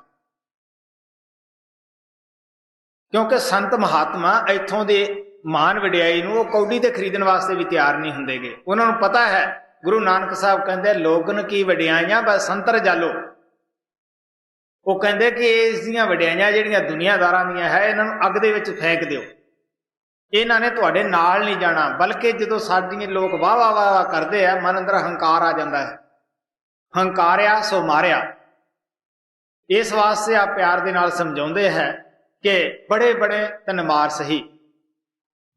ਕਿਉਂਕਿ ਸੰਤ ਮਹਾਤਮਾ ਇੱਥੋਂ ਦੇ ਮਾਨ ਵਡਿਆਈ ਨੂੰ ਉਹ ਕੌਡੀ ਤੇ ਖਰੀਦਣ ਵਾਸਤੇ ਵੀ ਤਿਆਰ ਨਹੀਂ ਹੁੰਦੇਗੇ। ਉਹਨਾਂ ਨੂੰ ਪਤਾ ਹੈ, ਗੁਰੂ ਨਾਨਕ ਸਾਹਿਬ ਕਹਿੰਦੇ ਲੋਗਨ ਕੀ ਵਡਿਆਈਆਂ ਬਸ ਸੰਤਰ ਜਾਲੋ, ਉਹ ਕਹਿੰਦੇ ਕਿ ਇਸ ਦੀਆਂ ਵਡਿਆਈਆਂ ਜਿਹੜੀਆਂ ਦੁਨੀਆਦਾਰਾਂ ਦੀਆਂ ਹੈ ਇਹਨਾਂ ਨੂੰ ਅੱਗ ਦੇ ਵਿੱਚ ਫੇਂਕ ਦਿਓ, ਇਹਨਾਂ ਨੇ ਤੁਹਾਡੇ ਨਾਲ ਨਹੀਂ ਜਾਣਾ। ਬਲਕਿ ਜਦੋਂ ਸਾਡੀਆਂ ਲੋਕ ਵਾਹ ਵਾਹ ਵਾਹ ਕਰਦੇ ਆ, ਮਨ ਅੰਦਰ ਹੰਕਾਰ ਆ ਜਾਂਦਾ ਹੈ, ਹੰਕਾਰਿਆ ਸੋ ਮਾਰਿਆ। ਇਸ ਵਾਸਤੇ ਆ ਪਿਆਰ ਦੇ ਨਾਲ ਸਮਝਾਉਂਦੇ ਹੈ ਕਿ ਬੜੇ ਬੜੇ ਤਨ ਮਾਰ ਸਹੀ।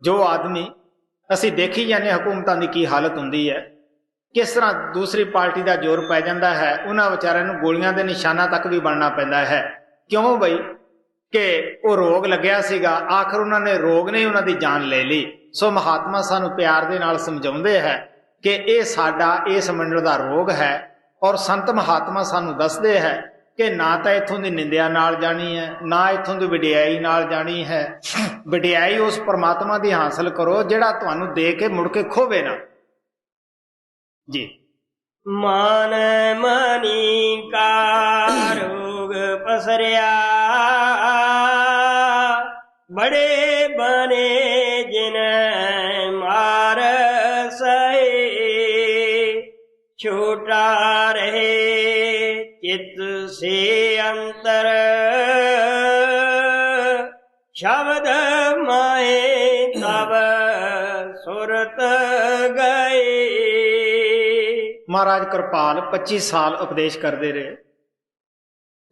ਜੋ ਆਦਮੀ ਅਸੀਂ ਦੇਖੀ ਜਾਂਦੇ ਹਕੂਮਤਾਂ ਦੀ ਕੀ ਹਾਲਤ ਹੁੰਦੀ ਹੈ, ਕਿਸ ਤਰ੍ਹਾਂ ਦੂਸਰੀ ਪਾਰਟੀ ਦਾ ਜ਼ੋਰ ਪੈ ਜਾਂਦਾ ਹੈ, ਉਹਨਾਂ ਵਿਚਾਰਿਆਂ ਨੂੰ ਗੋਲੀਆਂ ਦੇ ਨਿਸ਼ਾਨਾ ਤੱਕ ਵੀ ਬਣਨਾ ਪੈਂਦਾ ਹੈ। ਕਿਉਂ ਬਈ? ਕਿ ਉਹ ਰੋਗ ਲੱਗਿਆ ਸੀਗਾ, ਆਖਰ ਉਹਨਾਂ ਨੇ ਰੋਗ ਨੇ ਉਹਨਾਂ ਦੀ ਜਾਨ ਲੈ ਲਈ। ਸੋ ਮਹਾਤਮਾ ਸਾਨੂੰ ਪਿਆਰ ਦੇ ਨਾਲ ਸਮਝਾਉਂਦੇ ਹੈ ਕਿ ਇਹ ਸਾਡਾ ਇਸ ਮੰਡਲ ਦਾ ਰੋਗ ਹੈ। ਔਰ ਸੰਤ ਮਹਾਤਮਾ ਸਾਨੂੰ ਦੱਸਦੇ ਹੈ ਕਿ ਨਾ ਤਾਂ ਇੱਥੋਂ ਦੀ ਨਿੰਦਿਆ ਨਾਲ ਜਾਣੀ ਹੈ, ਨਾ ਇੱਥੋਂ ਦੀ ਵਡਿਆਈ ਨਾਲ ਜਾਣੀ ਹੈ। ਵਡਿਆਈ ਉਸ ਪਰਮਾਤਮਾ ਦੀ ਹਾਸਲ ਕਰੋ ਜਿਹੜਾ ਤੁਹਾਨੂੰ ਦੇ ਕੇ ਮੁੜ ਕੇ ਖੋਵੇ ਨਾ ਜੀ। ਮਨ ਮਨੀ ਕਾ ਰੋਗ ਪਸਰਿਆ, ਬੜੇ ਬਨੇ ਜਿਨ ਮਾਰ ਸਹੇ। ਛੋਟਾ ਰਹੇ ਚਿਤ ਸੇ ਅੰਤਰ, ਸ਼ਬਦ ਮਾਏ ਤਬ ਸੁਰਤ ਗਏ। ਮਹਾਰਾਜ ਕਿਰਪਾਲ 25 ਸਾਲ ਉਪਦੇਸ਼ ਕਰਦੇ ਰਹੇ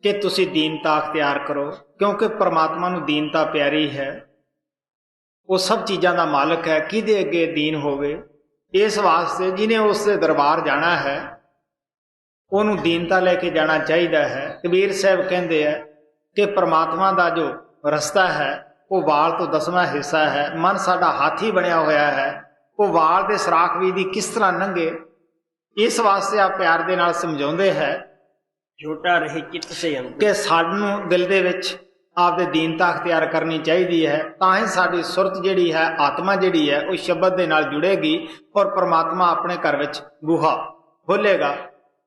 ਕਿ ਤੁਸੀਂ ਦੀਨਤਾ ਅਖਤਿਆਰ ਕਰੋ, ਕਿਉਂਕਿ ਪਰਮਾਤਮਾ ਨੂੰ ਦੀਨਤਾ ਪਿਆਰੀ ਹੈ। ਉਹ ਸਭ ਚੀਜ਼ਾਂ ਦਾ ਮਾਲਕ ਹੈ, ਕਿਹਦੇ ਅੱਗੇ ਦੀਨ ਹੋਵੇ। ਇਸ ਵਾਸਤੇ ਜਿਹਨੇ ਉਸ ਦੇ ਦਰਬਾਰ ਜਾਣਾ ਹੈ ਉਹਨੂੰ ਦੀਨਤਾ ਲੈ ਕੇ ਜਾਣਾ ਚਾਹੀਦਾ ਹੈ। ਕਬੀਰ ਸਾਹਿਬ ਕਹਿੰਦੇ ਹੈ ਕਿ ਪਰਮਾਤਮਾ ਦਾ ਜੋ ਰਸਤਾ ਹੈ ਉਹ ਵਾਲ ਤੋਂ 10ਵਾਂ ਹਿੱਸਾ ਹੈ। ਮਨ ਸਾਡਾ ਹਾਥੀ ਬਣਿਆ ਹੋਇਆ ਹੈ, ਉਹ ਵਾਲ ਦੇ ਸਰਾਖ ਵੀ ਦੀ ਕਿਸ ਤਰ੍ਹਾਂ ਲੰਘੇ। ਇਸ ਵਾਸਤੇ ਆ ਪਿਆਰ ਦੇ ਨਾਲ ਸਮਝਾਉਂਦੇ ਹੈ ਛੋਟਾ ਰਹੇ ਚਿੱਤ ਸੇ ਅੰਤਰ, ਕਿ ਸਾਨੂੰ ਦਿਲ ਦੇ ਵਿੱਚ ਆਪਦੇ ਦੀਨਤਾ ਅਖਤਿਆਰ ਕਰਨੀ ਚਾਹੀਦੀ ਹੈ। ਤਾਂ ਹੀ ਸਾਡੀ ਸੁਰਤ ਜਿਹੜੀ ਹੈ, ਆਤਮਾ ਜਿਹੜੀ ਹੈ, ਉਹ ਸ਼ਬਦ ਦੇ ਨਾਲ ਜੁੜੇਗੀ ਔਰ ਪਰਮਾਤਮਾ ਆਪਣੇ ਘਰ ਵਿੱਚ ਬੂਹਾ ਖੋਲੇਗਾ।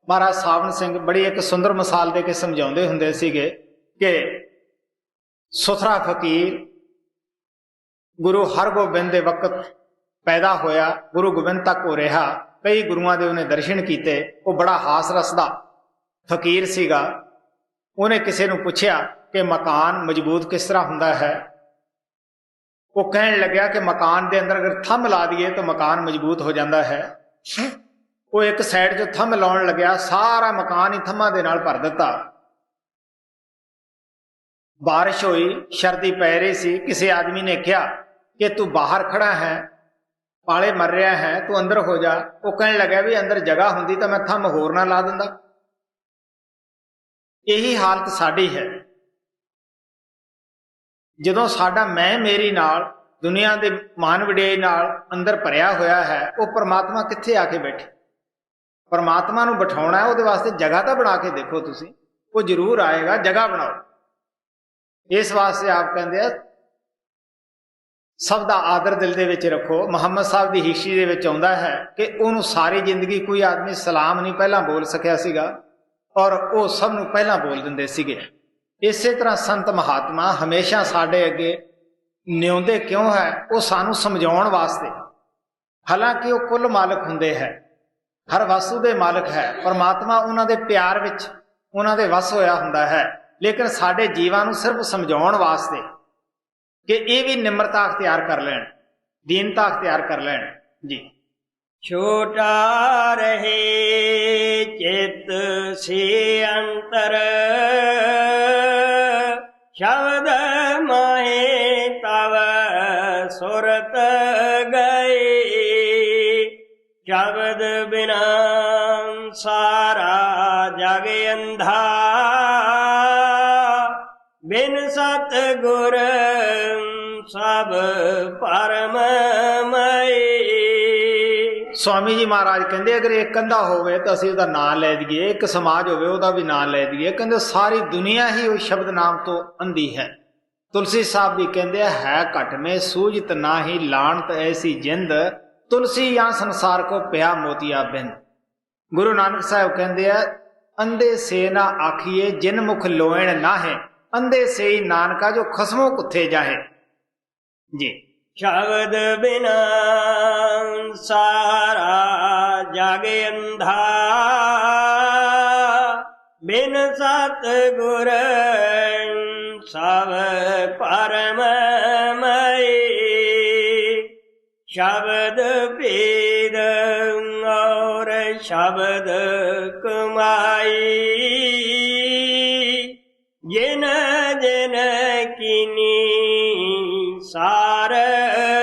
ਮਹਾਰਾਜ ਸਾਵਣ ਸਿੰਘ ਬੜੀ ਇੱਕ ਸੁੰਦਰ ਮਿਸਾਲ ਦੇ ਕੇ ਸਮਝਾਉਂਦੇ ਹੁੰਦੇ ਸੀਗੇ ਕਿ ਸੁਥਰਾ ਫਕੀਰ ਗੁਰੂ ਹਰਗੋਬਿੰਦ ਦੇ ਵਕਤ ਪੈਦਾ ਹੋਇਆ, ਗੁਰੂ ਗੋਬਿੰਦ ਤੱਕ ਉਹ ਰਿਹਾ, ਕਈ ਗੁਰੂਆਂ ਦੇ ਉਹਨੇ ਦਰਸ਼ਨ ਕੀਤੇ। ਉਹ ਬੜਾ ਹਾਸ ਰਸ ਦਾ ਫਕੀਰ ਸੀਗਾ। ਉਹਨੇ ਕਿਸੇ ਨੂੰ ਪੁੱਛਿਆ ਕਿ ਮਕਾਨ ਮਜ਼ਬੂਤ ਕਿਸ ਤਰ੍ਹਾਂ ਹੁੰਦਾ ਹੈ। ਉਹ ਕਹਿਣ ਲੱਗਿਆ ਕਿ ਮਕਾਨ ਦੇ ਅੰਦਰ ਅਗਰ ਥੰਮ ਲਾ ਦਈਏ ਤਾਂ ਮਕਾਨ ਮਜ਼ਬੂਤ ਹੋ ਜਾਂਦਾ ਹੈ। ਉਹ ਇੱਕ ਸਾਈਡ 'ਚ ਥੰਮ ਲਾਉਣ ਲੱਗਿਆ, ਸਾਰਾ ਮਕਾਨ ਹੀ ਥੰਮਾਂ ਦੇ ਨਾਲ ਭਰ ਦਿੱਤਾ। ਬਾਰਿਸ਼ ਹੋਈ, ਸਰਦੀ ਪੈ ਰਹੀ ਸੀ। ਕਿਸੇ ਆਦਮੀ ਨੇ ਕਿਹਾ ਕਿ ਤੂੰ ਬਾਹਰ ਖੜਾ ਹੈ, ਪਾਲੇ ਮਰ ਰਿਹਾ ਹੈ, ਤੂੰ ਅੰਦਰ ਹੋ ਜਾ। ਉਹ ਕਹਿਣ ਲੱਗਾ ਵੀ ਅੰਦਰ ਜਗ੍ਹਾ ਹੁੰਦੀ ਤਾਂ ਮੈਂ ਥੰਮ ਹੋਰ ਨਾ ਲਾ ਦਿੰਦਾ। ਇਹੀ ਹਾਲਤ ਸਾਡੀ ਹੈ। ਜਦੋਂ ਸਾਡਾ ਮੈਂ ਮੇਰੀ ਨਾਲ ਦੁਨੀਆ ਦੇ ਮਾਨ ਵਡਿਆਈ ਨਾਲ ਅੰਦਰ ਭਰਿਆ ਹੋਇਆ ਹੈ, ਉਹ ਪਰਮਾਤਮਾ ਕਿੱਥੇ ਆ ਕੇ ਬੈਠੇ। ਪਰਮਾਤਮਾ ਨੂੰ ਬਿਠਾਉਣਾ ਹੈ, ਉਹਦੇ ਵਾਸਤੇ ਜਗ੍ਹਾ ਤਾਂ ਬਣਾ ਕੇ ਦੇਖੋ ਤੁਸੀਂ, ਉਹ ਜ਼ਰੂਰ ਆਏਗਾ। ਜਗ੍ਹਾ ਬਣਾਓ। ਇਸ ਵਾਸਤੇ ਆਪ ਕਹਿੰਦੇ ਆ ਸਭ ਦਾ ਆਦਰ ਦਿਲ ਦੇ ਵਿੱਚ ਰੱਖੋ। ਮੁਹੰਮਦ ਸਾਹਿਬ ਦੀ ਹਿਸਟਰੀ ਦੇ ਵਿੱਚ ਆਉਂਦਾ ਹੈ ਕਿ ਉਹਨੂੰ ਸਾਰੀ ਜ਼ਿੰਦਗੀ ਕੋਈ ਆਦਮੀ ਸਲਾਮ ਨਹੀਂ ਪਹਿਲਾਂ ਬੋਲ ਸਕਿਆ ਸੀਗਾ ਔਰ ਉਹ ਸਭ ਨੂੰ ਪਹਿਲਾਂ ਬੋਲ ਦਿੰਦੇ ਸੀਗੇ। ਇਸੇ ਤਰ੍ਹਾਂ ਸੰਤ ਮਹਾਤਮਾ ਹਮੇਸ਼ਾ ਸਾਡੇ ਅੱਗੇ ਨਿਉਂਦੇ ਕਿਉਂ ਹੈ? ਉਹ ਸਾਨੂੰ ਸਮਝਾਉਣ ਵਾਸਤੇ। ਹਾਲਾਂਕਿ ਉਹ ਕੁੱਲ ਮਾਲਕ ਹੁੰਦੇ ਹੈ, ਹਰ ਵਸਤੂ ਦੇ ਮਾਲਕ ਹੈ। ਪਰਮਾਤਮਾ ਉਹਨਾਂ ਦੇ ਪਿਆਰ ਵਿੱਚ ਉਹਨਾਂ ਦੇ ਵਸ ਹੋਇਆ ਹੁੰਦਾ ਹੈ, ਲੇਕਿਨ ਸਾਡੇ ਜੀਵਾਂ ਨੂੰ ਸਿਰਫ ਸਮਝਾਉਣ ਵਾਸਤੇ ਕਿ ਇਹ ਵੀ ਨਿਮਰਤਾ ਅਖਤਿਆਰ ਕਰ ਲੈਣ, ਦੀਨਤਾ ਅਖਤਿਆਰ ਕਰ ਲੈਣ ਜੀ। ਛੋਟਾ ਰਹੇ ਚਿਤ ਸੇ ਅੰਤਰ, ਸ਼ਬਦ ਮਾਹੇ ਤਵ ਸੁਰਤ ਗਏ। ਸ਼ਬਦ ਬਿਨਾ ਸਾਰਾ ਜਗ ਅੰਧਾ, ਬਿਨ ਸਤ ਗੁਰ ਸਭ ਪਰਮ ਮਏ। ਸਵਾਮੀ ਜੀ ਮਹਾਰਾਜ ਕਹਿੰਦੇ ਅਗਰ ਇੱਕ ਕੰਧਾ ਹੋਵੇ ਤਾਂ ਅਸੀਂ ਉਹਦਾ ਨਾਂ ਲੈ ਦਈਏ, ਇੱਕ ਸਮਾਜ ਹੋਵੇ ਉਹਦਾ ਵੀ ਨਾਂ ਲੈ ਦਈਏ। ਕਹਿੰਦੇ ਸਾਰੀ ਦੁਨੀਆ ਹੀ ਉਹ ਸ਼ਬਦ ਨਾਮ ਤੋਂ ਅੰਧੀ ਹੈ। ਤੁਲਸੀ ਸਾਹਿਬ ਵੀ ਕਹਿੰਦੇ ਹੈ ਘਟ ਮੇ ਸੂਝਤ ਨਾਹੀ ਲਾਣਤ ਐਸੀ ਜਿੰਦ, ਤੁਲਸੀ ਜਾਂ ਸੰਸਾਰ ਕੋ ਪਿਆ ਮੋਤੀਆ ਬਿੰਦ। ਗੁਰੂ ਨਾਨਕ ਸਾਹਿਬ ਕਹਿੰਦੇ ਆ ਅੰਧੇ ਸੇ ਨਾ ਆਖੀਏ ਜਿਨ ਮੁਖ ਲੋਇਣ ਨਾਹੇ, ਅੰਧੇ ਸੇ ਹੀ ਨਾਨਕਾ ਜੋ ਖਸਮੋਂ ਕੁੱਥੇ ਜਾਹੇ ਜੀ। ਸ਼ਬਦ ਬਿਨਾ ਸਾਰਾ ਜਗ ਅੰਧਾ, ਬਿਨ ਸਤਿਗੁਰ ਸਭ ਪਰਮ ਮਈ ਸ਼ਬਦ ਭੇਦ ਔਰ ਸ਼ਬਦ ਕਮਾਈ ਜਿਨ ਜਿਨ ਕੀਨੀ ਸਾਰ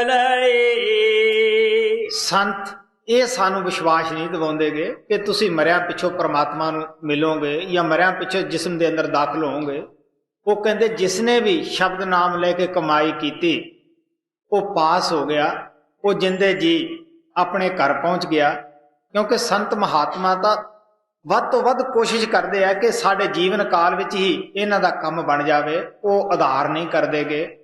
ਲਈ। ਸੰਤ ਇਹ ਸਾਨੂੰ ਵਿਸ਼ਵਾਸ ਨਹੀਂ ਦਿਵਾਉਂਦੇਗੇ ਕਿ ਤੁਸੀਂ ਮਰਿਆਂ ਪਿੱਛੋਂ ਪਰਮਾਤਮਾ ਨੂੰ ਮਿਲੋਗੇ ਜਾਂ ਮਰਿਆਂ ਪਿੱਛੋਂ ਜਿਸਮ ਦੇ ਅੰਦਰ ਦਾਖਲ ਹੋਵੋਗੇ। ਉਹ ਕਹਿੰਦੇ ਜਿਸਨੇ ਵੀ ਸ਼ਬਦ ਨਾਮ ਲੈ ਕੇ ਕਮਾਈ ਕੀਤੀ ਉਹ ਪਾਸ ਹੋ ਗਿਆ, ਉਹ ਜਿੰਦੇ ਜੀ ਆਪਣੇ ਘਰ ਪਹੁੰਚ ਗਿਆ। ਕਿਉਂਕਿ ਸੰਤ ਮਹਾਤਮਾ ਤਾਂ ਵੱਧ ਤੋਂ ਵੱਧ ਕੋਸ਼ਿਸ਼ ਕਰਦੇ ਆ ਕਿ ਸਾਡੇ ਜੀਵਨ ਕਾਲ ਵਿੱਚ ਹੀ ਇਹਨਾਂ ਦਾ ਕੰਮ ਬਣ ਜਾਵੇ। ਉਹ ਆਧਾਰ ਨਹੀਂ ਕਰਦੇਗੇ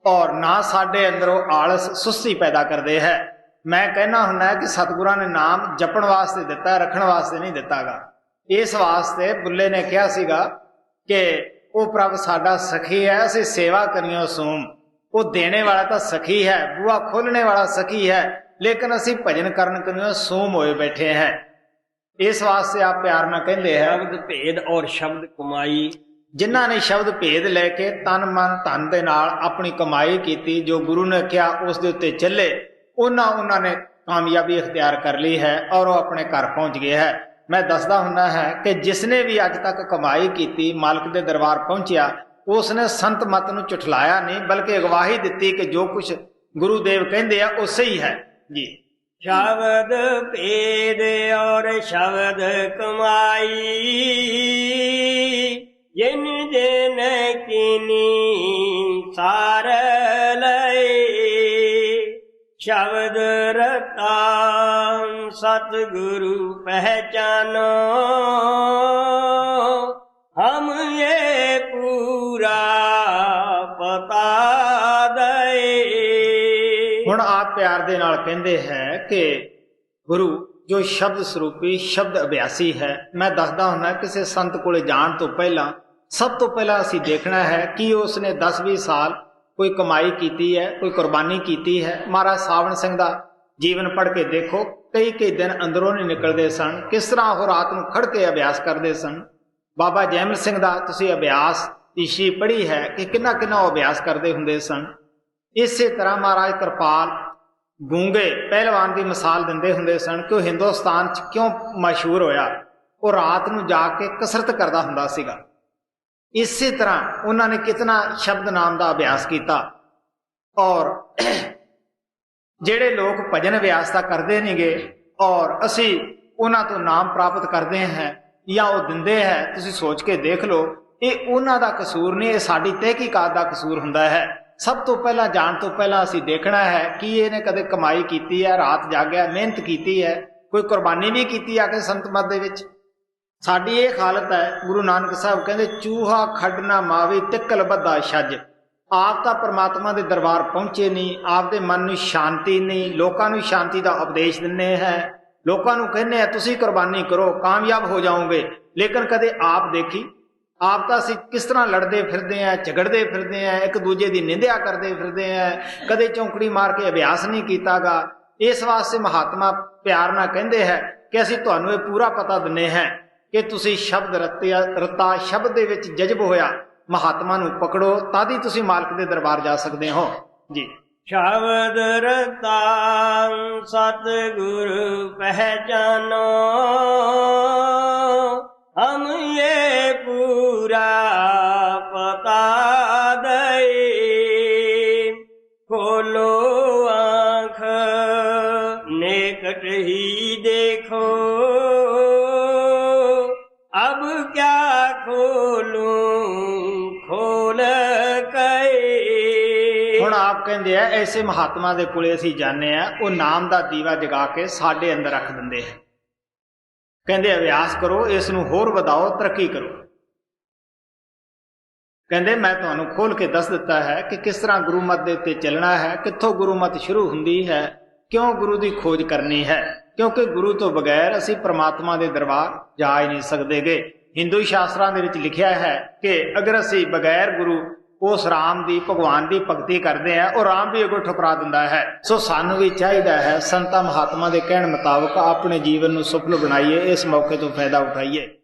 ਔਰ ਨਾ ਸਾਡੇ ਅੰਦਰੋਂ ਆਲਸ ਸੁਸਤੀ ਪੈਦਾ ਕਰਦੇ ਹੈ। ਮੈਂ ਕਹਿਣਾ ਹੁੰਦਾ ਕਿ ਸਤਿਗੁਰਾਂ ਨੇ ਨਾਮ ਜਪਣ ਵਾਸਤੇ ਦਿੱਤਾ, ਰੱਖਣ ਵਾਸਤੇ ਨਹੀਂ ਦਿੱਤਾਗਾ। ਇਸ ਵਾਸਤੇ ਬੁੱਲੇ ਨੇ ਕਿਹਾ ਸੀਗਾ ਕਿ ਉਹ ਪ੍ਰਭ ਸਾਡਾ ਸਖੀ ਹੈ, ਅਸੀਂ ਸੇਵਾ ਕਰੀਓ ਸੂਮ। ਉਹ ਦੇਣੇ ਵਾਲਾ ਤਾਂ ਸਖੀ ਹੈ, ਬੂਆ ਖੋਲਣੇ ਵਾਲਾ ਸਖੀ ਹੈ, ਲੇਕਿਨ ਅਸੀਂ ਭਜਨ ਕਰਨ ਕਰੀਓ ਸੂਮ ਹੋਏ ਬੈਠੇ हैं। ਇਸ ਵਾਸਤੇ ਆਪ ਪਿਆਰ ਨਾਲ ਕਹਿੰਦੇ ਹੈ ਸ਼ਬਦ ਭੇਦ ਔਰ ਸ਼ਬਦ ਕਮਾਈ। ਜਿਨ੍ਹਾਂ ਨੇ ਸ਼ਬਦ ਭੇਦ ਲੈ ਕੇ ਤਨ ਮਨ ਧਨ ਦੇ ਨਾਲ ਆਪਣੀ ਕਮਾਈ ਕੀਤੀ, ਜੋ ਗੁਰੂ ਨੇ ਕਿਹਾ ਉਸ ਦੇ ਉੱਤੇ ਚੱਲੇ, ਉਹਨਾਂ ਨੇ ਕਾਮਯਾਬੀ ਇਖਤਿਆਰ ਕਰ ਲਈ ਹੈ ਔਰ ਉਹ ਆਪਣੇ ਘਰ ਪਹੁੰਚ ਗਏ ਹੈ। ਮੈਂ ਦੱਸਦਾ ਹੁੰਦਾ ਹੈ ਕਿ ਜਿਸਨੇ ਵੀ ਅੱਜ ਤੱਕ ਕਮਾਈ ਕੀਤੀ, ਮਾਲਕ ਦੇ ਦਰਬਾਰ ਪਹੁੰਚਿਆ, ਉਸਨੇ ਸੰਤ ਮਤ ਨੂੰ ਝੁਠਲਾਇਆ ਨਹੀਂ, ਬਲਕਿ ਅਗਵਾਹੀ ਦਿੱਤੀ ਕਿ ਜੋ ਕੁਝ ਗੁਰੂ ਦੇਵ ਕਹਿੰਦੇ ਆ ਉਹ ਸਹੀ ਹੈ ਜੀ। ਸ਼ਬਦ ਭੇਦ ਔਰ ਸ਼ਬਦ ਕਮਾਈ ਜਿਨ ਜਿਨ ਕੀਨੀ ਸਾਰ ਲਈ ਸ਼ਬਦ ਰਤਾ ਸਤਿਗੁਰੂ ਪਹਿਚਾਨੋ ਹਮ ਇਹ ਪੂਰਾ ਪਤਾ ਦਏ। ਹੁਣ ਆਪ ਪਿਆਰ ਦੇ ਨਾਲ ਕਹਿੰਦੇ ਹੈ ਕਿ ਗੁਰੂ ਜੋ ਸ਼ਬਦ ਸਰੂਪੀ ਸ਼ਬਦ ਅਭਿਆਸੀ ਹੈ। ਮੈਂ ਦੱਸਦਾ ਹੁੰਦਾ ਕਿਸੇ ਸੰਤ ਕੋਲੇ ਜਾਣ ਤੋਂ ਪਹਿਲਾਂ ਸਭ ਤੋਂ ਪਹਿਲਾਂ ਅਸੀਂ ਦੇਖਣਾ ਹੈ ਕਿ ਉਸਨੇ 10-20 ਸਾਲ ਕੋਈ ਕਮਾਈ ਕੀਤੀ ਹੈ, ਕੋਈ ਕੁਰਬਾਨੀ ਕੀਤੀ ਹੈ। ਮਹਾਰਾਜ ਸਾਵਣ ਸਿੰਘ ਦਾ ਜੀਵਨ ਪੜ੍ਹ ਕੇ ਦੇਖੋ, ਕਈ ਦਿਨ ਅੰਦਰੋਂ ਨਹੀਂ ਨਿਕਲਦੇ ਸਨ, ਕਿਸ ਤਰ੍ਹਾਂ ਉਹ ਰਾਤ ਨੂੰ ਖੜ ਕੇ ਅਭਿਆਸ ਕਰਦੇ ਸਨ। ਬਾਬਾ ਜੈਮਲ ਸਿੰਘ ਦਾ ਤੁਸੀਂ ਅਭਿਆਸ ਈਸ਼ੀ ਪੜ੍ਹੀ ਹੈ ਕਿ ਕਿੰਨਾ ਉਹ ਅਭਿਆਸ ਕਰਦੇ ਹੁੰਦੇ ਸਨ। ਇਸੇ ਤਰ੍ਹਾਂ ਮਹਾਰਾਜ ਕਿਰਪਾਲ ਗੂੰਗੇ ਪਹਿਲਵਾਨ ਦੀ ਮਿਸਾਲ ਦਿੰਦੇ ਹੁੰਦੇ ਸਨ ਕਿ ਉਹ ਹਿੰਦੁਸਤਾਨ 'ਚ ਕਿਉਂ ਮਸ਼ਹੂਰ ਹੋਇਆ। ਉਹ ਰਾਤ ਨੂੰ ਜਾ ਕੇ ਕਸਰਤ ਕਰਦਾ ਹੁੰਦਾ ਸੀਗਾ। ਇਸੇ ਤਰ੍ਹਾਂ ਉਹਨਾਂ ਨੇ ਕਿਤਨਾ ਸ਼ਬਦ ਨਾਮ ਦਾ ਅਭਿਆਸ ਕੀਤਾ। ਔਰ ਜਿਹੜੇ ਲੋਕ ਭਜਨ ਅਭਿਆਸ ਤਾਂ ਕਰਦੇ ਨਹੀਂਗੇ ਔਰ ਅਸੀਂ ਉਹਨਾਂ ਤੋਂ ਨਾਮ ਪ੍ਰਾਪਤ ਕਰਦੇ ਹਾਂ ਜਾਂ ਉਹ ਦਿੰਦੇ ਹੈ, ਤੁਸੀਂ ਸੋਚ ਕੇ ਦੇਖ ਲਓ, ਇਹ ਉਹਨਾਂ ਦਾ ਕਸੂਰ ਨਹੀਂ, ਇਹ ਸਾਡੀ ਤਹਿਕੀਕਾਤ ਦਾ ਕਸੂਰ ਹੁੰਦਾ ਹੈ। ਸਭ ਤੋਂ ਪਹਿਲਾਂ ਜਾਣ ਤੋਂ ਪਹਿਲਾਂ ਅਸੀਂ ਦੇਖਣਾ ਹੈ ਕਿ ਇਹਨੇ ਕਦੇ ਕਮਾਈ ਕੀਤੀ ਹੈ, ਰਾਤ ਜਾਗਿਆ, ਮਿਹਨਤ ਕੀਤੀ ਹੈ, ਕੋਈ ਕੁਰਬਾਨੀ ਵੀ ਕੀਤੀ ਆ ਕੇ ਸੰਤ ਮਤ ਦੇ ਵਿੱਚ। ਸਾਡੀ ਇਹ ਹਾਲਤ ਹੈ। ਗੁਰੂ ਨਾਨਕ ਸਾਹਿਬ ਕਹਿੰਦੇ ਚੂਹਾ ਖੱਡ ਨਾ ਮਾਵੇ ਤਿੱਕਲ ਬੱਧਾ ਛੱਜ। ਆਪ ਤਾਂ ਪਰਮਾਤਮਾ ਦੇ ਦਰਬਾਰ ਪਹੁੰਚੇ ਨਹੀਂ, ਆਪ ਦੇ ਮਨ ਨੂੰ ਸ਼ਾਂਤੀ ਨਹੀਂ, ਲੋਕਾਂ ਨੂੰ ਸ਼ਾਂਤੀ ਦਾ ਉਪਦੇਸ਼ ਦਿੰਦੇ ਹੈ, ਲੋਕਾਂ ਨੂੰ ਕਹਿੰਦੇ ਆ ਤੁਸੀਂ ਕੁਰਬਾਨੀ ਕਰੋ ਕਾਮਯਾਬ ਹੋ ਜਾਓਗੇ, ਲੇਕਿਨ ਕਦੇ ਆਪ ਦੇਖੀ ਆਪ ਤਾਂ ਅਸੀਂ ਕਿਸ ਤਰ੍ਹਾਂ ਲੜਦੇ ਫਿਰਦੇ ਆ, ਝਗੜਦੇ ਫਿਰਦੇ ਆ, ਇੱਕ ਦੂਜੇ ਦੀ ਨਿੰਦਿਆ ਕਰਦੇ ਫਿਰਦੇ ਆ, ਕਦੇ ਚੌਂਕੜੀ ਮਾਰ ਕੇ ਅਭਿਆਸ ਨਹੀਂ ਕੀਤਾਗਾ। ਇਸ ਵਾਸਤੇ ਮਹਾਤਮਾ ਪਿਆਰ ਨਾਲ ਕਹਿੰਦੇ ਹੈ ਕਿ ਅਸੀਂ ਤੁਹਾਨੂੰ ਇਹ ਪੂਰਾ ਪਤਾ ਦਿੰਦੇ ਹਾਂ ਕਿ ਤੁਸੀਂ ਸ਼ਬਦ ਰਤਾ ਸ਼ਬਦ ਦੇ ਵਿੱਚ ਜਜ਼ਬ ਹੋਇਆ ਮਹਾਤਮਾ ਨੂੰ ਪਕੜੋ, ਤਦ ਹੀ ਤੁਸੀਂ ਮਾਲਕ ਦੇ ਦਰਬਾਰ ਜਾ ਸਕਦੇ ਹੋ ਜੀ। ਸ਼ਬਦ ਰਤਾ ਸਤਿਗੁਰ ਪਹਿਚਾਨੋ ਹਮ ਇਹ ਪੂਰਾ ਪਤਾ ਦਏ। ਖੋਲੋ ਆਂਖ ਨਿਕਟ ਹੀ ਦੇਖੋ ਅਬ ਕਿਆ ਖੋਲੂੰ ਖੋਲ ਕੇ। ਹੁਣ ਆਪ ਕਹਿੰਦੇ ਆ ਐਸੇ ਮਹਾਤਮਾ ਦੇ ਕੋਲੇ ਅਸੀਂ ਜਾਂਦੇ ਆ, ਉਹ ਨਾਮ ਦਾ ਦੀਵਾ ਜਗਾ ਕੇ ਸਾਡੇ ਅੰਦਰ ਰੱਖ ਦਿੰਦੇ ਆ। ਕਹਿੰਦੇ ਅਭਿਆਸ ਕਰੋ, ਇਸ ਨੂੰ ਹੋਰ ਵਧਾਓ, ਤਰੱਕੀ ਕਰੋ। ਕਹਿੰਦੇ ਮੈਂ ਤੁਹਾਨੂੰ ਖੋਲ ਕੇ ਦੱਸ ਦਿੱਤਾ ਹੈ ਕਿ ਕਿਸ ਤਰ੍ਹਾਂ ਗੁਰੂ ਮਤ ਦੇ ਉੱਤੇ ਚੱਲਣਾ ਹੈ, ਕਿੱਥੋਂ ਗੁਰੂ ਮਤ ਸ਼ੁਰੂ ਹੁੰਦੀ ਹੈ, ਕਿਉਂ ਗੁਰੂ ਦੀ ਖੋਜ ਕਰਨੀ ਹੈ। ਕਿਉਂਕਿ ਗੁਰੂ ਤੋਂ ਬਗੈਰ ਅਸੀਂ ਪ੍ਰਮਾਤਮਾ ਦੇ ਦਰਬਾਰ ਜਾ ਹੀ ਨਹੀਂ ਸਕਦੇਗੇ। ਹਿੰਦੂ ਸ਼ਾਸਤਰਾਂ ਦੇ ਵਿੱਚ ਲਿਖਿਆ ਹੈ ਕਿ ਅਗਰ ਅਸੀਂ ਬਗੈਰ ਗੁਰੂ ਉਸ ਰਾਮ ਦੀ ਭਗਵਾਨ ਦੀ ਭਗਤੀ ਕਰਦੇ ਆ, ਉਹ ਰਾਮ ਵੀ ਅੱਗੋਂ ਠੁਕਰਾ ਦਿੰਦਾ ਹੈ। ਸੋ ਸਾਨੂੰ ਵੀ ਚਾਹੀਦਾ ਹੈ ਸੰਤਾਂ ਮਹਾਤਮਾ ਦੇ ਕਹਿਣ ਮੁਤਾਬਕ ਆਪਣੇ ਜੀਵਨ ਨੂੰ ਸਫਲ ਬਣਾਈਏ, ਇਸ ਮੌਕੇ ਤੋਂ ਫਾਇਦਾ ਉਠਾਈਏ।